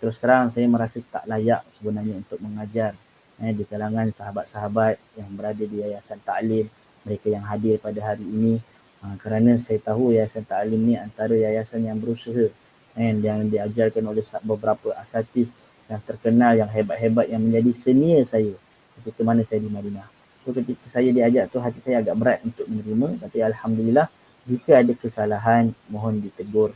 Terus terang saya merasa tak layak sebenarnya untuk mengajar di kalangan sahabat-sahabat yang berada di Yayasan Ta'lim, mereka yang hadir pada hari ini, kerana saya tahu Yayasan Ta'lim ni antara yayasan yang berusaha, yang diajarkan oleh beberapa asatidz yang terkenal, yang hebat-hebat, yang menjadi senior saya ketika mana saya di Madinah. So ketika saya diajak tu, hati saya agak berat untuk menerima, tapi alhamdulillah, jika ada kesalahan mohon ditegur.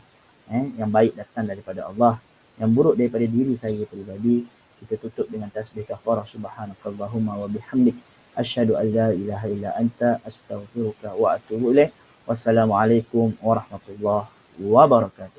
Yang baik datang daripada Allah, yang buruk daripada diri saya pribadi. Kita tutup dengan tasbih kafarah, subhanakallahumma wa bihamdik, asyhadu an la ilaha illa anta, astaghfiruka wa atubu ilaik. Wassalamualaikum warahmatullahi wabarakatuh.